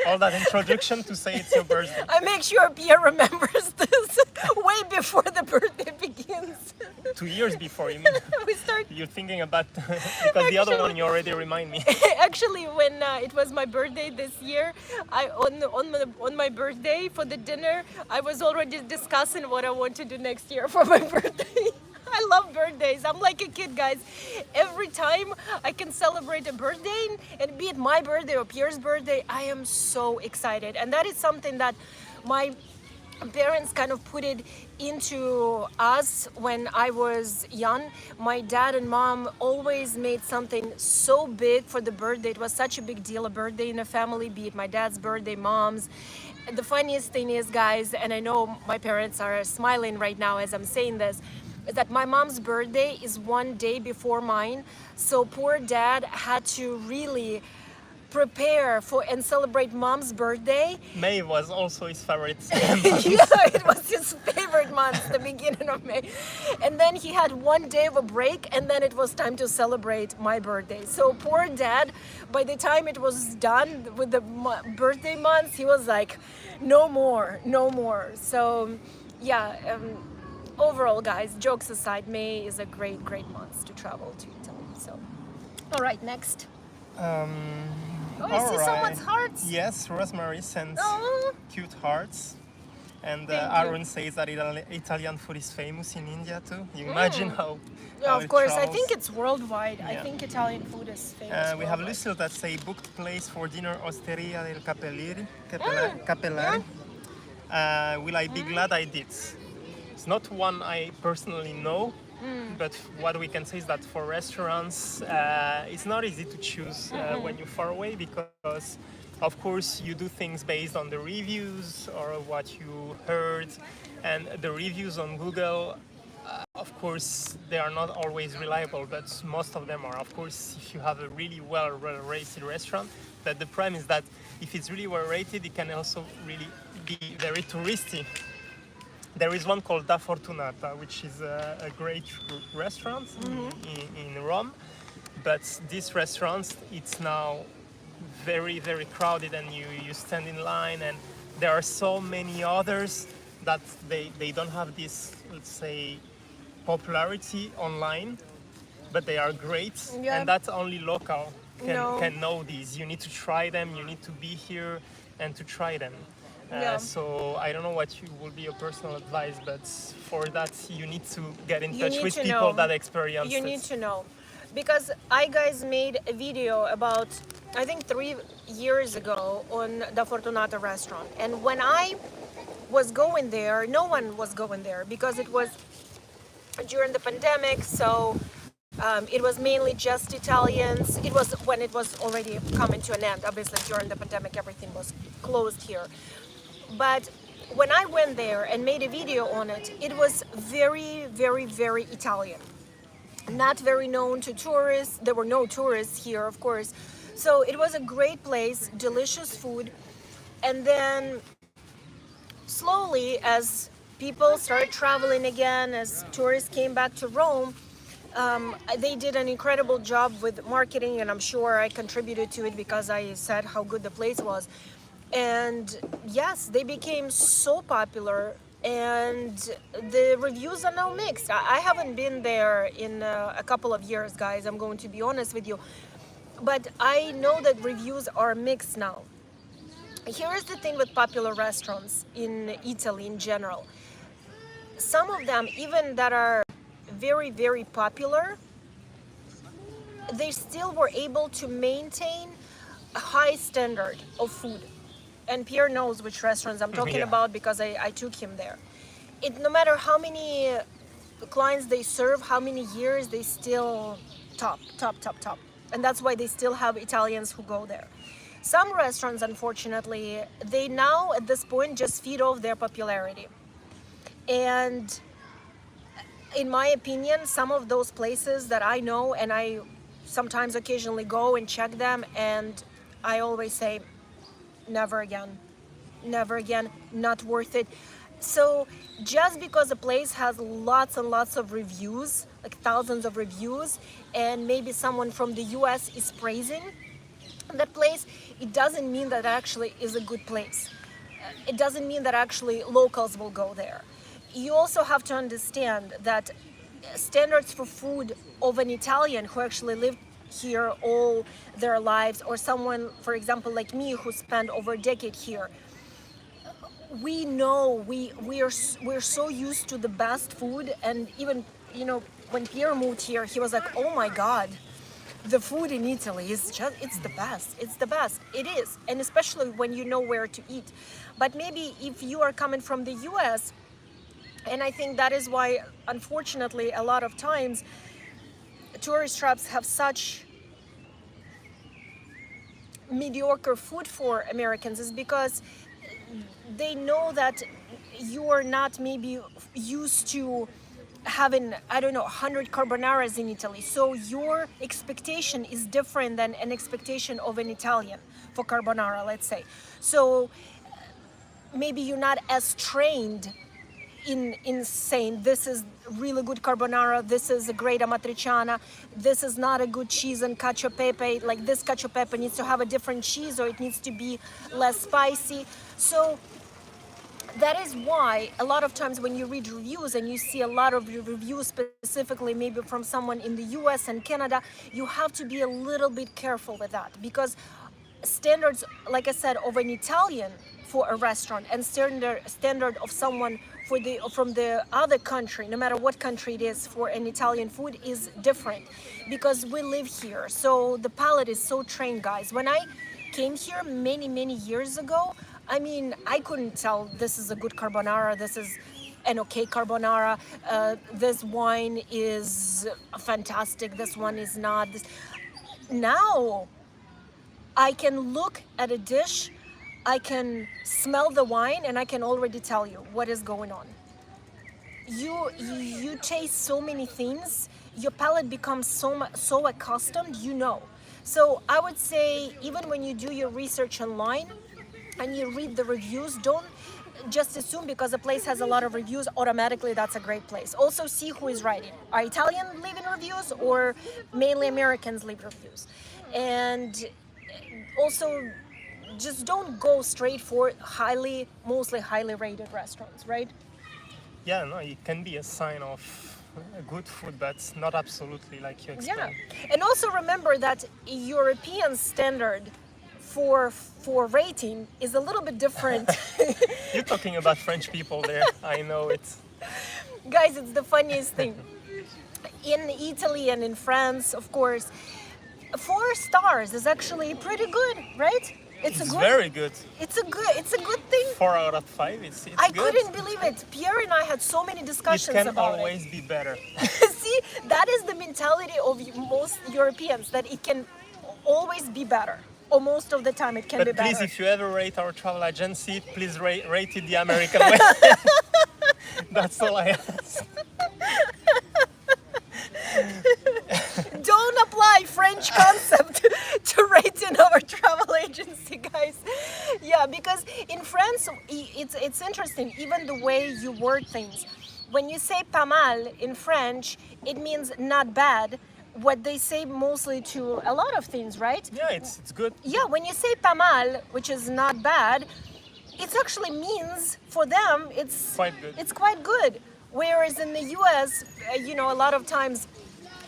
All that introduction to say it's your birthday. I make sure Pierre remembers this way before the birthday begins. 2 years before, you mean? We start You're thinking about because the other one you already remind me. actually when it was my birthday this year, on my birthday for the dinner, I was already discussing what I want to do next year for my birthday. I love birthdays. I'm like a kid, guys. Every time I can celebrate a birthday, and be it my birthday or Pierre's birthday, I am so excited. And that is something that my parents kind of put it into us when I was young. My dad and mom always made something so big for the birthday. It was such a big deal, a birthday in a family, be it my dad's birthday, mom's. The funniest thing is, guys, and I know my parents are smiling right now as I'm saying this, is that my mom's birthday is one day before mine. So poor dad had to really prepare for and celebrate mom's birthday. May was also his favorite. Yeah, it was his favorite month, the beginning of May. And then he had one day of a break, and then it was time to celebrate my birthday. So poor dad, by the time it was done with the birthday months, he was like, no more, no more. So yeah, overall, guys, jokes aside, May is a great, great month to travel to Italy. So, all right, next. Oh, I see someone's hearts. Yes, Rosemary sends Oh. cute hearts. And Thank you. Aaron says that Italian food is famous in India too. You imagine how. Yeah, how of it course. I travels. think it's worldwide. I Yeah. think Italian food is famous. We have worldwide. Lucille that say booked place for dinner Osteria del Capelleri. Mm. Capellari. Will I be glad I did? It's not one I personally know, but what we can say is that for restaurants, it's not easy to choose when you're far away because, of course, you do things based on the reviews or what you heard, and the reviews on Google. Of course, they are not always reliable, but most of them are. Of course, if you have a really well-rated restaurant, but the problem is that if it's really well-rated, it can also really be very touristy. There is one called Da Fortunata, which is a great restaurant in Rome, but this restaurant, it's now very, very crowded, and you stand in line, and there are so many others that they don't have this, let's say, popularity online, but they are great, Yeah. and that's only local No. can know these. You need to try them, you need to be here and to try them. Yeah. So I don't know what will be your personal advice, but for that you need to get in You touch need with to people know. that experience You it. need to know. Because I guys made a video about, I think 3 years ago on the Fortunata restaurant. And when I was going there, no one was going there because it was during the pandemic. So it was mainly just Italians. It was when it was already coming to an end. Obviously, during the pandemic, everything was closed here. But when I went there and made a video on it, it was very, very, very Italian. Not very known to tourists. There were no tourists here, of course. So it was a great place, delicious food. And then slowly, as people started traveling again, as tourists came back to Rome, they did an incredible job with marketing, and I'm sure I contributed to it because I said how good the place was. And yes, they became so popular, and the reviews are now mixed. I haven't been there in a couple of years, guys. I'm going to be honest with you. But I know that reviews are mixed now. Here is the thing with popular restaurants in Italy in general. Some of them, even that are very, very popular, they still were able to maintain a high standard of food. And Pierre knows which restaurants I'm talking Yeah. about because I took him there. No matter how many clients they serve, how many years, they still top. And that's why they still have Italians who go there. Some restaurants, unfortunately, they now at this point just feed off their popularity. And in my opinion, some of those places that I know and I sometimes occasionally go and check them, and I always say, never again, never again, not worth it. So just because a place has lots and lots of reviews, like thousands of reviews, and maybe someone from the US is praising that place, it doesn't mean that actually is a good place. It doesn't mean that actually locals will go there. You also have to understand that standards for food of an Italian who actually lived here all their lives, or someone, for example, like me, who spent over a decade here, we know we're so used to the best food. And even, you know, when Pierre moved here, he was like, oh my god, the food in Italy is just, it's the best, it's the best. It is. And especially when you know where to eat. But maybe if you are coming from the US, and I think that is why, unfortunately, a lot of times tourist traps have such mediocre food for Americans, is because they know that you're not maybe used to having, I don't know, 100 carbonaras in Italy. So your expectation is different than an expectation of an Italian for carbonara, let's say. So maybe you're not as trained in saying this is really good carbonara, this is a great amatriciana, this is not a good cheese and cacio e pepe, like this cacio e pepe needs to have a different cheese, or it needs to be less spicy. So that is why a lot of times when you read reviews and you see a lot of reviews specifically maybe from someone in the US and Canada, you have to be a little bit careful with that, because standards, like I said, of an Italian for a restaurant and standard of someone from the other country, no matter what country it is, for an Italian food is different, because we live here. So the palate is so trained, guys. When I came here many years ago, I mean, I couldn't tell this is a good carbonara, this is an okay carbonara, this wine is fantastic, this one is not. Now I can look at a dish, I can smell the wine, and I can already tell you what is going on. You taste so many things, your palate becomes so accustomed, you know. So I would say, even when you do your research online and you read the reviews, don't just assume because a place has a lot of reviews automatically that's a great place. Also see who is writing. Are Italian leaving reviews, or mainly Americans leave reviews? And also, just don't go straight for mostly highly rated restaurants, right? Yeah, no, it can be a sign of good food, but not absolutely like you explained. Yeah, and also remember that European standard for rating is a little bit different. You're talking about French people there. I know it. Guys, it's the funniest thing. In Italy and in France, of course, 4 stars is actually pretty good, right? It's very good. It's a good thing. 4 out of 5. It's I good. couldn't believe it. Pierre and I had so many discussions It can about always be better. See, that is the mentality of most Europeans, that it can always be better. Or most of the time it can be But better. please, if you ever rate our travel agency, please rate it the American way. That's all I ask. Don't apply French concept to rate in our travel agency, guys. Yeah, because in France, it's interesting, even the way you word things. When you say pas mal in French, it means not bad. What they say mostly to a lot of things, right? Yeah, it's good. Yeah, when you say pas mal, which is not bad, it actually means for them it's Quite good. It's quite good. Whereas in the US, you know, a lot of times,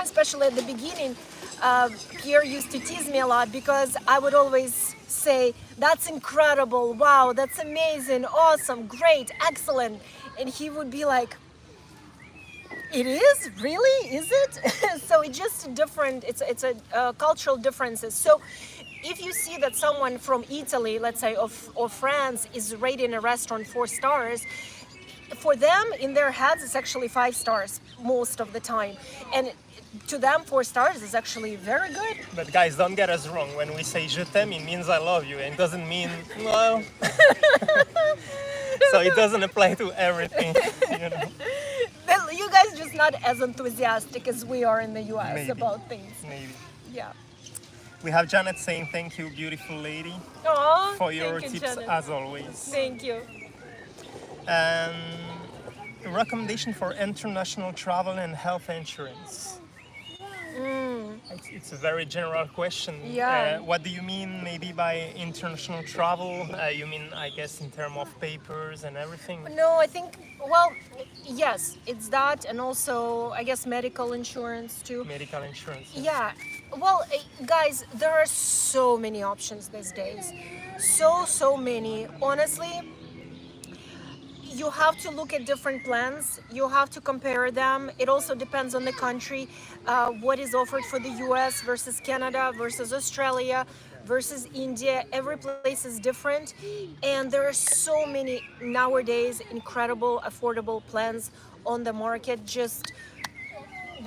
especially at the beginning, Pierre used to tease me a lot because I would always say, "That's incredible! Wow, that's amazing! Awesome! Great! Excellent!" And he would be like, "It is? Really? Is it?" So it's just different. It's a cultural differences. So if you see that someone from Italy, let's say, or France, is rating a restaurant 4 stars, for them, in their heads, it's actually 5 stars most of the time. And to them, 4 stars is actually very good. But guys, don't get us wrong. When we say je t'aime, it means I love you. And it doesn't mean, well... So it doesn't apply to everything, you know. You guys just not as enthusiastic as we are in the US Maybe. about things. Maybe. Yeah. We have Janet saying thank you, beautiful lady, Oh, for your thank you, tips Janet. as always. Thank you. Um, recommendation for international travel and health insurance. It's a very general question. Yeah. What do you mean maybe by international travel? You mean, I guess, in terms of papers and everything? No, I think, well, yes, it's that, and also, I guess, medical insurance too. Medical insurance. Yeah. Well, guys, there are so many options these days. So many. Honestly, you have to look at different plans. You have to compare them. It also depends on the country, what is offered for the US versus Canada versus Australia versus India. Every place is different. And there are so many nowadays incredible, affordable plans on the market. Just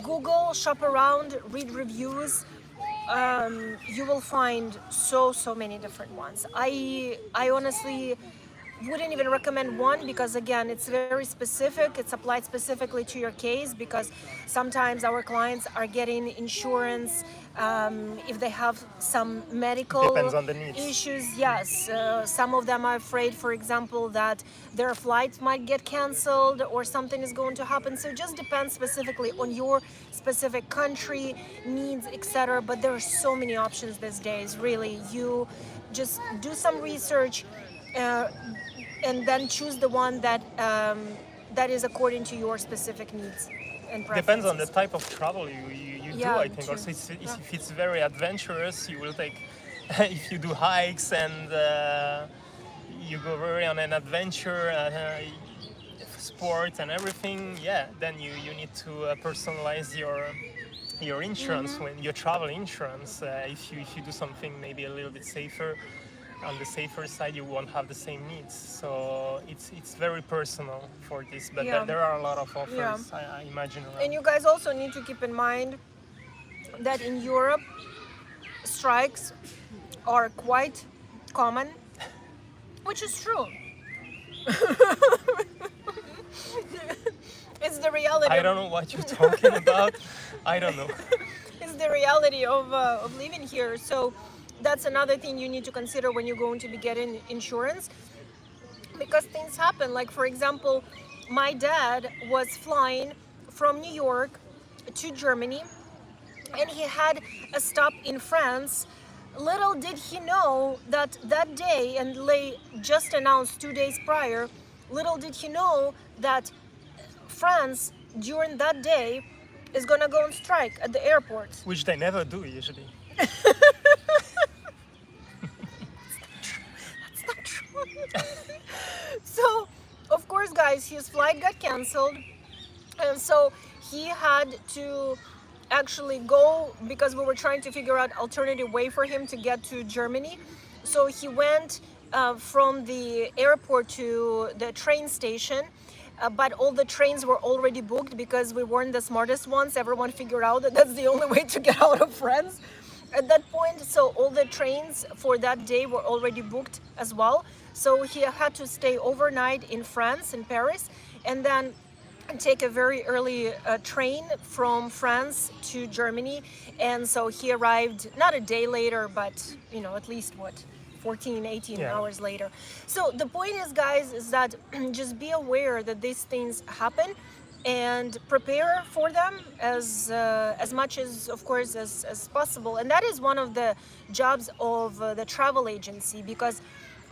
Google, shop around, read reviews. You will find so many different ones. I honestly wouldn't even recommend one because again it's very specific, it's applied specifically to your case, because sometimes our clients are getting insurance if they have some medical Depends on the needs. issues. Yes, some of them are afraid, for example, that their flight might get canceled or something is going to happen. So it just depends specifically on your specific country needs, etc. But there are so many options these days. Really, you just do some research uh, and then choose the one that that is according to your specific needs and preferences. Depends on the type of travel you do, Yeah, I think. true. Also, if it's very adventurous, you will take, if you do hikes and you go very on an adventure, sport and everything, yeah, then you need to personalize your insurance when your travel insurance. If you do something maybe a little bit safer, on the safer side, you won't have the same needs. So it's very personal for this, but Yeah. there are a lot of offers, Yeah. I imagine. Around. And you guys also need to keep in mind that in Europe, strikes are quite common, which is true. It's the reality. I don't know what you're talking about. I don't know. It's the reality of living here. So that's another thing you need to consider when you're going to be getting insurance, because things happen. Like, for example, my dad was flying from New York to Germany, and he had a stop in France. Little did he know that that day, and they just announced 2 days prior, little did he know that France during that day is gonna go on strike at the airport. Which they never do usually. That's not true. So, of course, guys, his flight got canceled, and so he had to actually go, because we were trying to figure out alternative way for him to get to Germany. So he went from the airport to the train station. But all the trains were already booked because we weren't the smartest ones. Everyone figured out that that's the only way to get out of France at that point. So all the trains for that day were already booked as well. So he had to stay overnight in France, in Paris, and then take a very early train from France to Germany. And so he arrived not a day later, but at least 14, 18 Yeah. hours later. So the point is, guys, is that just be aware that these things happen and prepare for them as much as, of course, as possible. And that is one of the jobs of the travel agency, because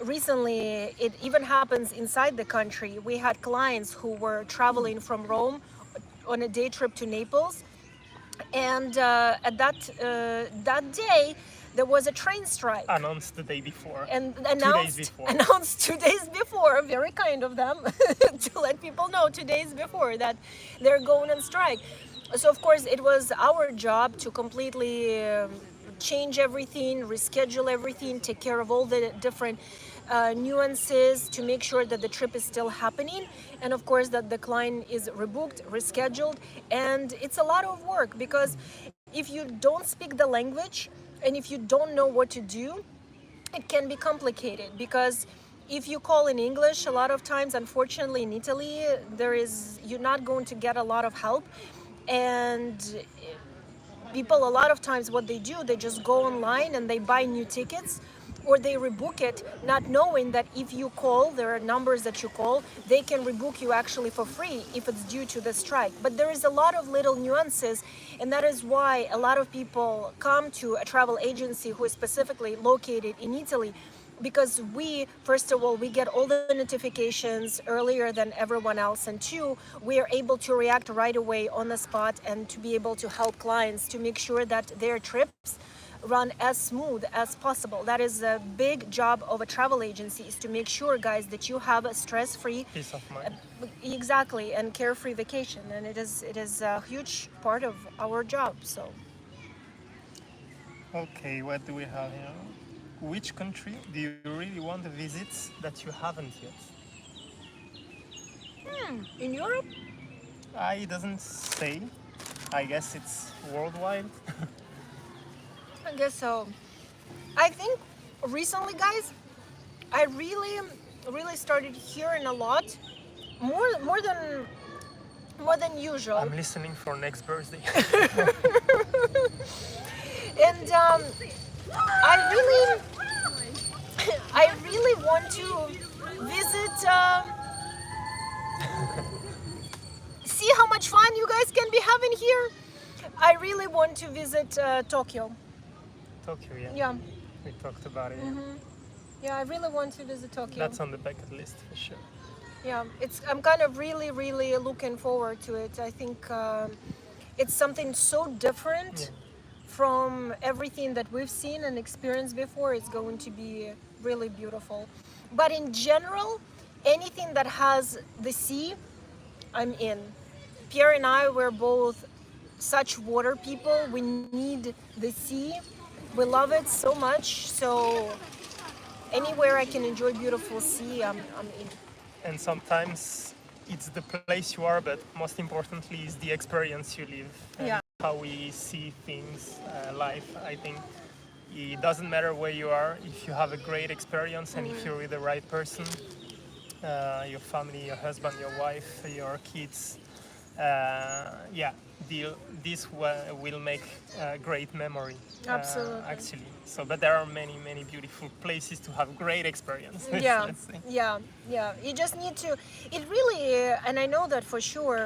recently it even happens inside the country. We had clients who were traveling from Rome on a day trip to Naples, and at that day there was a train strike. Announced the day before. And 2 days before. announced 2 days before, very kind of them, to let people know 2 days before that they're going on strike. So of course it was our job to completely change everything, reschedule everything, take care of all the different nuances to make sure that the trip is still happening, and of course that the client is rebooked, rescheduled. And it's a lot of work, because if you don't speak the language and if you don't know what to do, it can be complicated. Because if you call in English, a lot of times, unfortunately, in Italy, you're not going to get a lot of help. And People, a lot of times what they do, they just go online and they buy new tickets, or they rebook it, not knowing that if you call, there are numbers that you call, they can rebook you actually for free if it's due to the strike. But there is a lot of little nuances, and that is why a lot of people come to a travel agency who is specifically located in Italy, because we, first of all, we get all the notifications earlier than everyone else, and two, we are able to react right away on the spot and to be able to help clients to make sure that their trips run as smooth as possible. That is a big job of a travel agency, is to make sure, guys, that you have a stress-free, Peace of mind. exactly, and carefree vacation, and it is a huge part of our job. So Okay, what do we have here? Which country do you really want to visit that you haven't yet? in Europe, It doesn't say. I guess it's worldwide. I guess so. I think recently, guys, I really started hearing a lot more than usual. I'm listening for next birthday. And I really I really want to visit, see how much fun you guys can be having here. I really want to visit Tokyo. Tokyo, yeah. Yeah, We talked about it. yeah, I really want to visit Tokyo. That's on the bucket list for sure. Yeah, I'm kind of really looking forward to it. I think it's something so different Yeah. from everything that we've seen and experienced before. It's going to be really beautiful. But in general, anything that has the sea, I'm in. Pierre and I were both such water people. We need the sea. We love it so much. So anywhere I can enjoy beautiful sea, I'm in. And sometimes it's the place you are, but most importantly is the experience you live and Yeah. how we see things, life. I think it doesn't matter where you are, if you have a great experience and if you're with the right person, your family, your husband, your wife, your kids, this will make a great memory. Absolutely. Actually. So, but there are many beautiful places to have great experience. Yeah, let's say. yeah. You just need to. It really, and I know that for sure,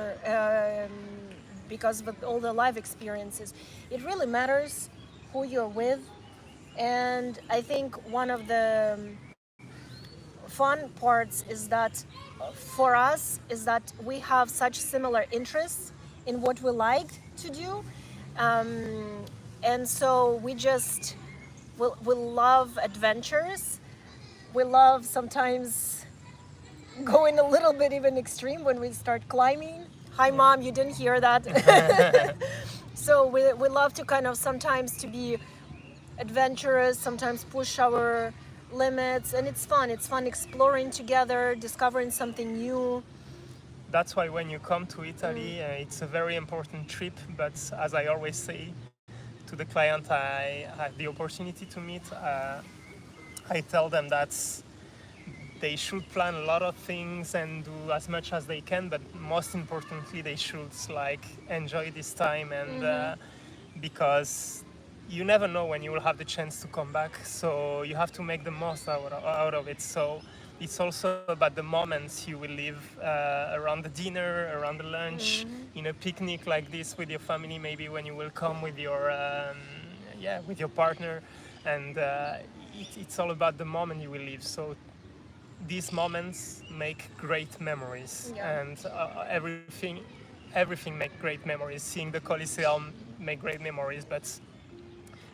because of all the live experiences, it really matters who you're with, and I think one of the fun parts is that for us is that we have such similar interests in what we like to do, and so we love adventures. We love sometimes going a little bit even extreme when we start climbing. Hi, Mom, you didn't hear that. So we love to kind of sometimes to be adventurous, sometimes push our limits, and it's fun. It's fun exploring together, discovering something new. That's why when you come to Italy, it's a very important trip. But as I always say to the client I have the opportunity to meet, I tell them that they should plan a lot of things and do as much as they can, but most importantly, they should enjoy this time and because you never know when you will have the chance to come back. So you have to make the most out of it. So it's also about the moments you will live around the dinner, around the lunch, in a picnic like this with your family. Maybe when you will come with your with your partner, and it's all about the moment you will live. So these moments make great memories, and everything make great memories. Seeing the Colosseum make great memories, but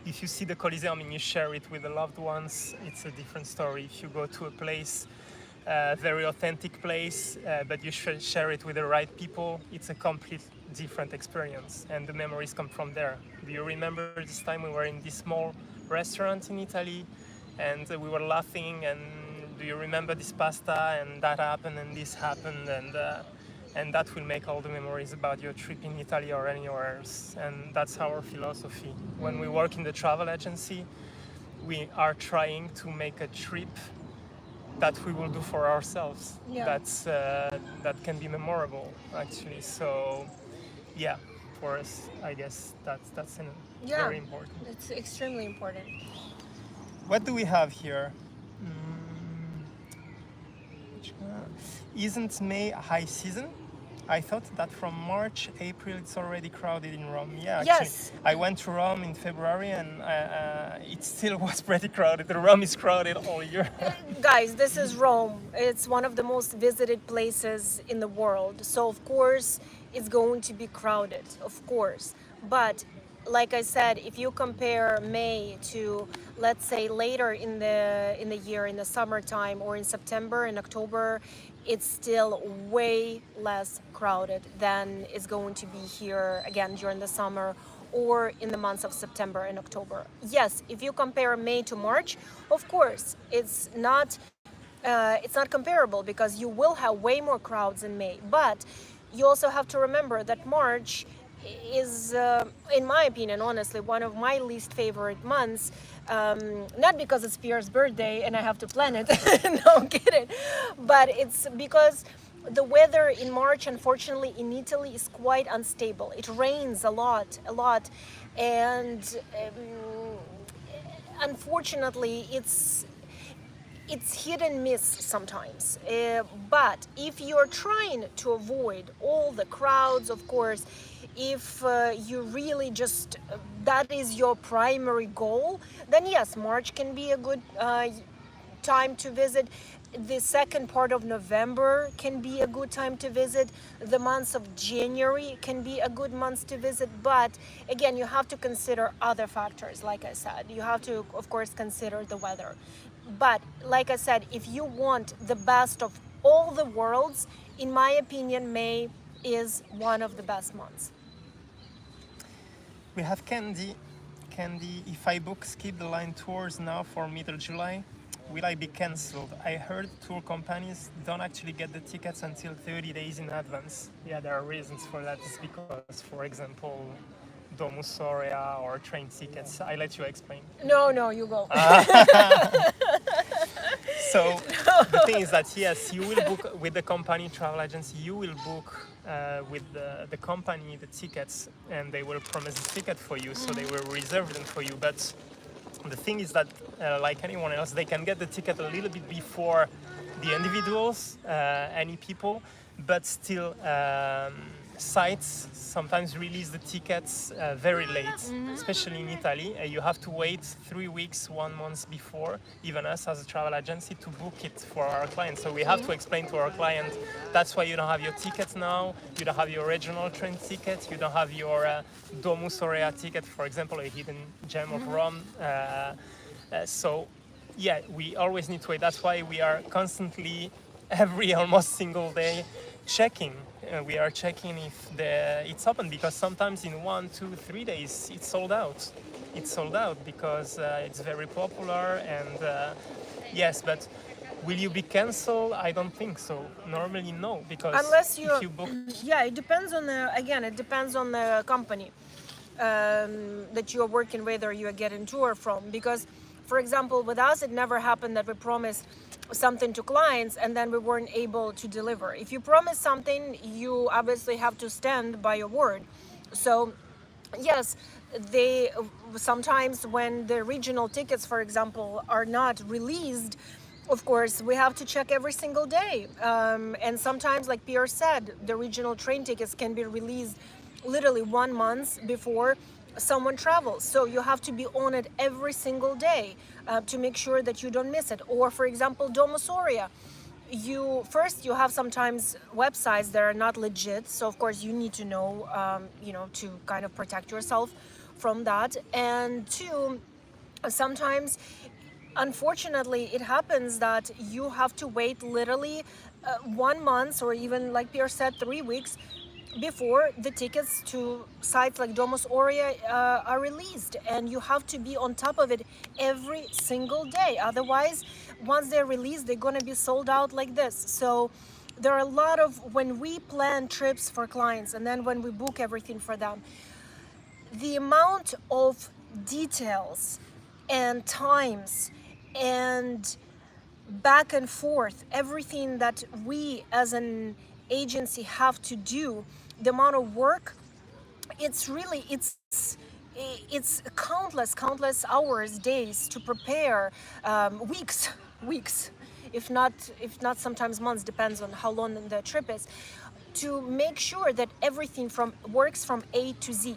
if you see the Colosseum and you share it with the loved ones, it's a different story. If you go to a place, very authentic place, but you share it with the right people, it's a complete different experience, and the memories come from there. Do you remember this time we were in this small restaurant in Italy, and we were laughing, and do you remember this pasta, and that happened, and this happened, and that will make all the memories about your trip in Italy or anywhere else. And that's our philosophy. When we work in the travel agency, we are trying to make a trip that we will do for ourselves. Yeah. That can be memorable, actually. So, yeah, for us. I guess that's Yeah, very important. it's extremely important. What do we have here? Mm, which one? Isn't May a high season? I thought that from March, April, it's already crowded in Rome. Yeah, actually, Yes, I went to Rome in February and it still was pretty crowded. Rome is crowded all year. guys, this is Rome. It's one of the most visited places in the world. So of course it's going to be crowded, of course. But like I said, if you compare May to, let's say, later in the year, in the summertime, or in September and October, it's still way less crowded than is going to be here again during the summer or in the months of September and October. Yes, if you compare May to March, of course, it's not comparable because you will have way more crowds in May. But you also have to remember that March is, in my opinion, honestly, one of my least favorite months. Not because it's Pierre's birthday and I have to plan it. No, I'm kidding. But it's because the weather in March, unfortunately, in Italy is quite unstable. It rains a lot, and unfortunately, it's hit and miss sometimes. But if you're trying to avoid all the crowds, of course, if you really just that is your primary goal, then yes, March can be a good time to visit. The second part of November can be a good time to visit. The months of January can be a good month to visit. But again, you have to consider other factors. Like I said, you have to, of course, consider the weather. But like I said, if you want the best of all the worlds, in my opinion, May is one of the best months. We have Candy. Candy, if I book skip the line tours now for middle July, will I be cancelled? I heard tour companies don't actually get the tickets until 30 days in advance. Yeah, there are reasons for that. It's because, for example, Domus Aurea or train tickets. I let you explain. No, you go. So the thing is that yes, you will book with the company travel agency. You will book with the company the tickets, and they will promise the ticket for you. So they will reserve them for you. But the thing is that, like anyone else, they can get the ticket a little bit before the individuals, any people, but still. Sites sometimes release the tickets very late, especially in Italy. You have to wait 3 weeks, 1 month before, even us as a travel agency, to book it for our clients. So we have to explain to our client, that's why you don't have your tickets now, you don't have your regional train ticket, you don't have your Domus Aurea ticket, for example, a hidden gem of Rome. So yeah, we always need to wait. That's why we are constantly, every almost single day, checking. We are checking if it's open, because sometimes in 1, 2, 3 days it's sold out. It's sold out because it's very popular, and yes, but will you be cancelled? I don't think so. Normally, no, because Unless if you book, yeah, it depends on it depends on the company that you're working with or you're getting tour from. Because, for example, with us, it never happened that we promised something to clients and then we weren't able to deliver. If you promise something, you obviously have to stand by your word. So yes, they sometimes, when the regional tickets, for example, are not released, of course we have to check every single day, and sometimes, like Pierre said, the regional train tickets can be released literally 1 month before someone travels. So you have to be on it every single day to make sure that you don't miss it. Or, for example, Domus Aurea, you have sometimes websites that are not legit, so of course you need to know, to kind of protect yourself from that. And two, sometimes, unfortunately, it happens that you have to wait literally 1 month, or even, like Pierre said, 3 weeks before the tickets to sites like Domus Aurea are released, and you have to be on top of it every single day. Otherwise, once they're released, they're going to be sold out like this. So there are a lot of, when we plan trips for clients and then when we book everything for them, the amount of details and times and back and forth, everything that we as an agency have to do, the amount of work it's really it's countless hours, days to prepare, weeks weeks, if not sometimes months, depends on how long the trip is, to make sure that everything from works from A to Z.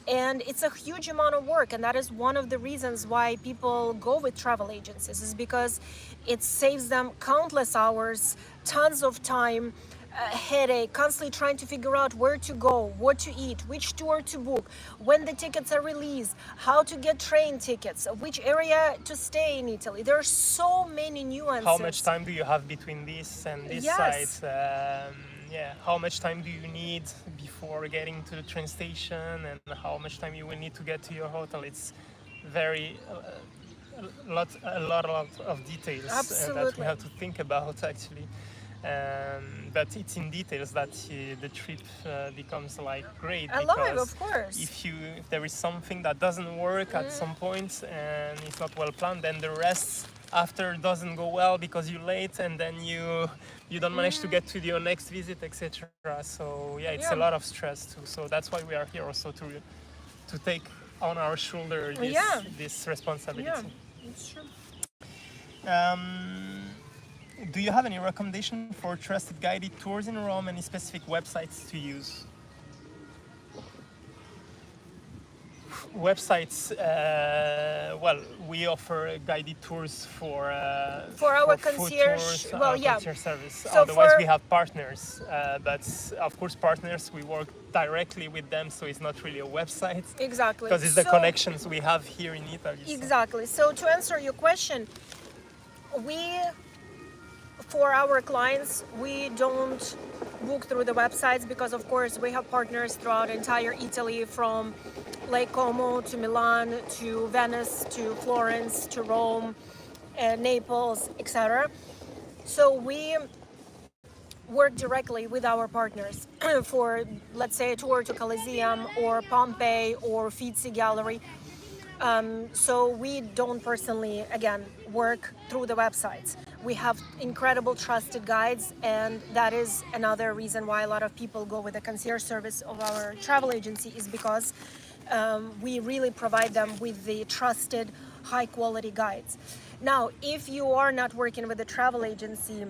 And it's a huge amount of work, and that is one of the reasons why people go with travel agencies, is because it saves them countless hours, tons of time, headache, constantly trying to figure out where to go, what to eat, which tour to book, when the tickets are released, how to get train tickets, which area to stay in Italy. There are so many nuances. How much time do you have between this and this Yes. site? Yeah, how much time do you need before getting to the train station, and how much time you will need to get to your hotel? It's very a lot of details that we Absolutely. have to think about actually. But it's in details that the trip becomes like great, Alive, because of course. if there is something that doesn't work at some point and it's not well planned, then the rest after doesn't go well because you're late, and then you don't manage to get to your next visit, etc. So yeah, it's a Yeah. lot of stress too. So that's why we are here also to take on our shoulder this Yeah. this responsibility. Yeah, it's true. Do you have any recommendation for trusted guided tours in Rome? Any specific websites to use? Websites, well, we offer guided tours for our food concierge, tours, well, our yeah. concierge service. So Otherwise, for- we have partners, but of course, partners, we work directly with them, so it's not really a website Exactly. because it's the So- connections we have here in Italy. So. Exactly. So to answer your question, for our clients, we don't book through the websites because, of course, we have partners throughout entire Italy, from Lake Como to Milan to Venice to Florence to Rome, Naples, etc. So we work directly with our partners for, let's say, a tour to Colosseum or Pompeii or Uffizi Gallery. So we don't personally, again, work through the websites. We have incredible trusted guides, and that is another reason why a lot of people go with the concierge service of our travel agency, is because we really provide them with the trusted, high quality guides. Now, if you are not working with a travel agency,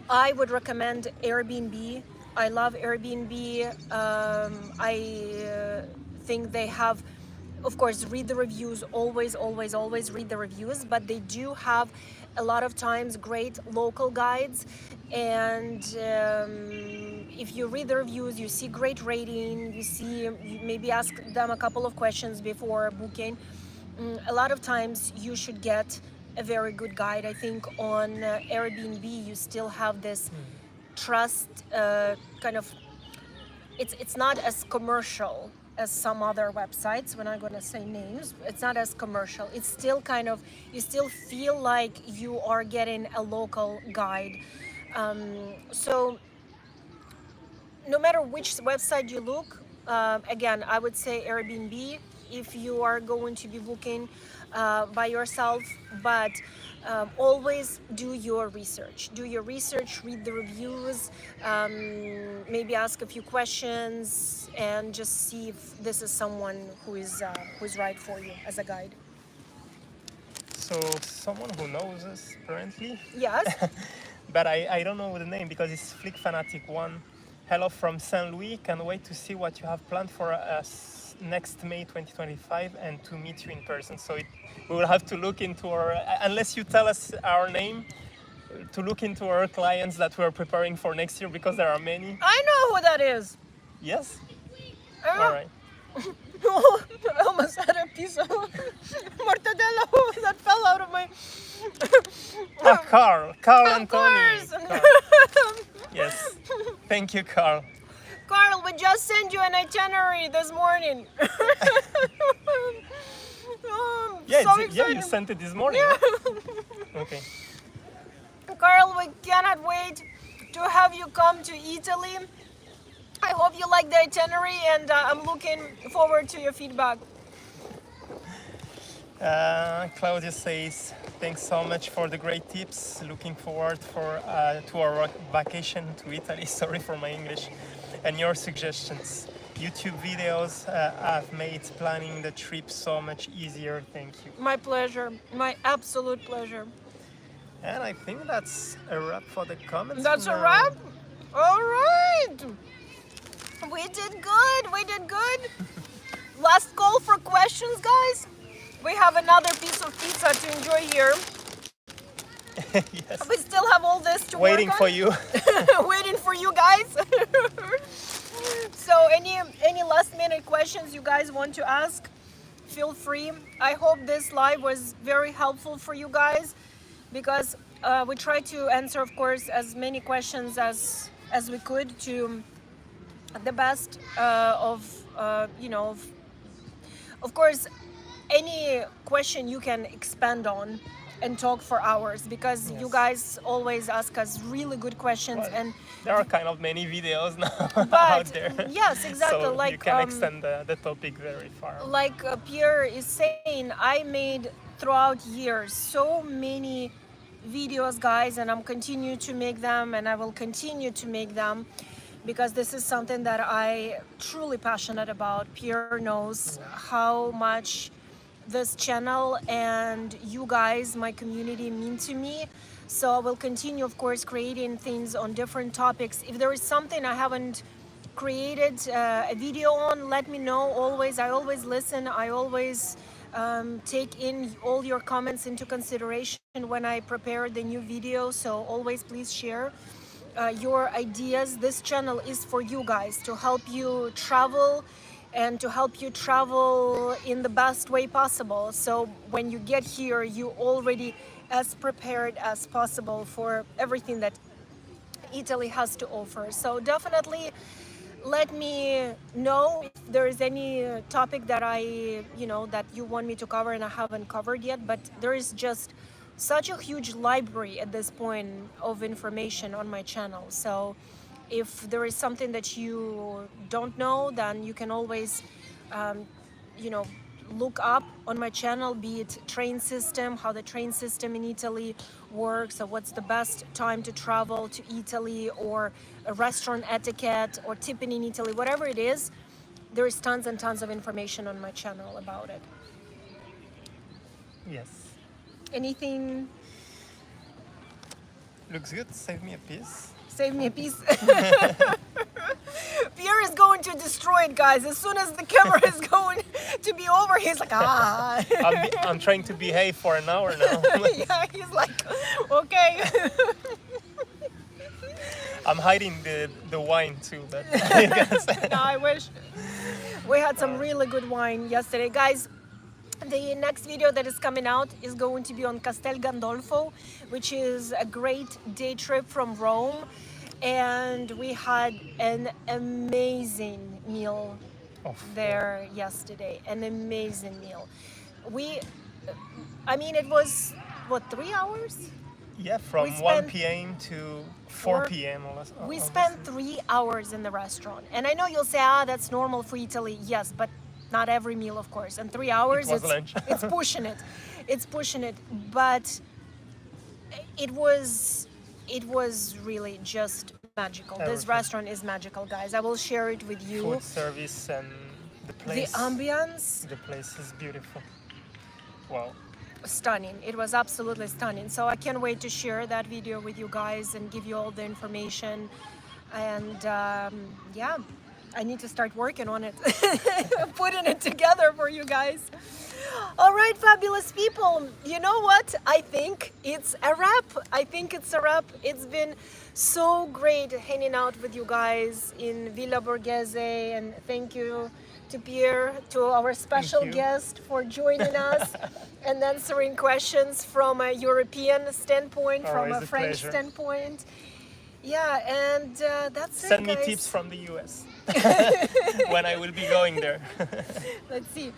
I would recommend Airbnb. I love Airbnb. I think they have, of course, read the reviews. Always read the reviews. But they do have a lot of times great local guides. And if you read the reviews, you see great rating. You maybe ask them a couple of questions before booking. A lot of times you should get a very good guide. I think on Airbnb you still have this trust, kind of, it's not as commercial as some other websites. We're not going to say names. It's not as commercial. It's still kind of, you still feel like you are getting a local guide. So no matter which website you look, again, I would say Airbnb if you are going to be booking by yourself, but always do your research. Do your research, read the reviews, maybe ask a few questions, and just see if this is someone who is right for you as a guide. So someone who knows us apparently, Yes. but I don't know the name because it's Flick Fanatic 1. Hello from Saint Louis. Can't wait to see what you have planned for us next May 2025 and to meet you in person. So we will have to look into our, unless you tell us our name, to look into our clients that we're preparing for next year, because there are many. I know who that is. Yes? I know. All right. I almost had a piece of mortadella that fell out of my. Carl Of Antoni. course. Carl. Yes. Thank you, Carl. Carl, we just sent you an itinerary this morning. Oh, Yeah, so yeah, excited. you sent it this morning. Okay. Carl, we cannot wait to have you come to Italy. I hope you like the itinerary, and I'm looking forward to your feedback. Claudia says, thanks so much for the great tips. Looking forward to our vacation to Italy. Sorry for my English. And your suggestions. YouTube videos have made planning the trip so much easier. Thank you. My pleasure. My absolute pleasure. And I think that's a wrap for the comments. That's a now. wrap? All right. We did good. We did good. Last call for questions, guys. We have another piece of pizza to enjoy here. Yes. We still have all this to Waiting work on. for you. Waiting for you guys. So any last minute questions you guys want to ask, feel free. I hope this live was very helpful for you guys, because we try to answer, of course, as many questions as we could to the best of course, any question you can expand on and talk for hours, because you Yes. guys always ask us really good questions. Well, And there are kind of many videos now but out there. yes, exactly, So like you can extend the topic very far. like Pierre is saying, I made throughout years so many videos, guys, and I'm continue to make them, and I will continue to make them, because this is something that I truly passionate about. Pierre knows how much this channel and you guys, my community, mean to me. So I will continue, of course, creating things on different topics. If there is something I haven't created a video on, let me know. Always, I always listen. I always take in all your comments into consideration when I prepare the new video. So always please share your ideas. This channel is for you guys, to help you travel and to help you travel in the best way possible. So when you get here, you already as prepared as possible for everything that Italy has to offer. So definitely let me know if there is any topic that that you want me to cover and I haven't covered yet. But there is just such a huge library at this point of information on my channel. So if there is something that you don't know, then you can always look up on my channel, be it train system, how the train system in Italy works, or what's the best time to travel to Italy, or a restaurant etiquette, or tipping in Italy, whatever it is. There is tons and tons of information on my channel about it. Yes. Anything? Looks good. Save me a piece. Save me a piece. Pierre is going to destroy it, guys. As soon as the camera is going to be over, he's like, ah. I'm trying to behave for an hour now. Yeah, he's like, okay. I'm hiding the wine too. But No, I wish. We had some really good wine yesterday. Guys, the next video that is coming out is going to be on Castel Gandolfo, which is a great day trip from Rome. And we had an amazing meal there yesterday. An amazing meal. It was, what, 3 hours? Yeah, from We 1 spent p.m. to 4 p.m. We spent 3 hours in the restaurant. And I know you'll say, that's normal for Italy. Yes, but not every meal, of course. And 3 hours, was lunch. it's pushing it. It's pushing it. But it was really just magical. This Everything. restaurant is magical, guys. I will share it with you. Food service and the place. The ambience, The place is beautiful. Wow. stunning. It was absolutely stunning. So I can't wait to share that video with you guys and give you all the information. And I need to start working on it, putting it together for you guys. All right, fabulous people. You know what? I think it's a wrap. It's been so great hanging out with you guys in Villa Borghese, and thank you to Pierre, to our special you. guest, for joining us and answering questions from a European standpoint, from Always a a French pleasure. standpoint. Yeah, and that's Send it, me guys. tips from the US when I will be going there. Let's see.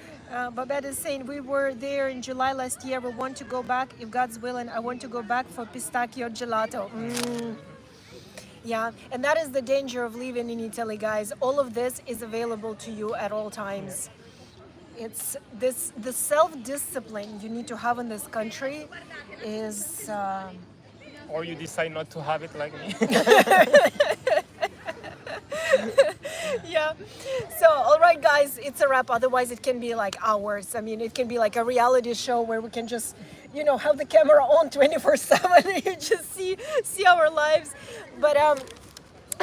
Babette is saying, we were there in July last year. We want to go back. If God's willing, I want to go back for pistachio gelato. Yeah, and that is the danger of living in Italy, guys. All of this is available to you at all times. It's the self-discipline you need to have in this country is... Or you decide not to have it like me. Yeah, So, all right, guys, it's a wrap. Otherwise, it can be like hours. I mean, it can be like a reality show where we can just, have the camera on 24/7 and you just see our lives. But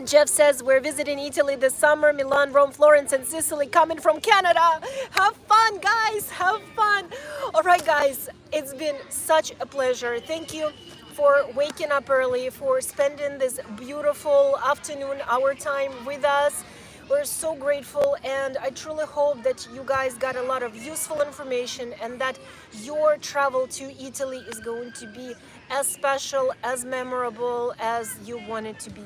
Jeff says we're visiting Italy this summer, Milan, Rome, Florence, and Sicily, coming from Canada. Have fun, guys. Have fun. All right, guys, it's been such a pleasure. Thank you for waking up early, for spending this beautiful afternoon, our time with us. We're so grateful, and I truly hope that you guys got a lot of useful information and that your travel to Italy is going to be as special, as memorable as you want it to be.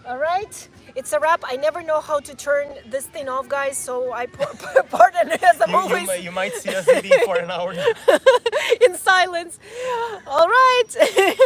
All right, it's a wrap. I never know how to turn this thing off, guys, so I pardon as I'm always You might see us eating for an hour. in silence. All right.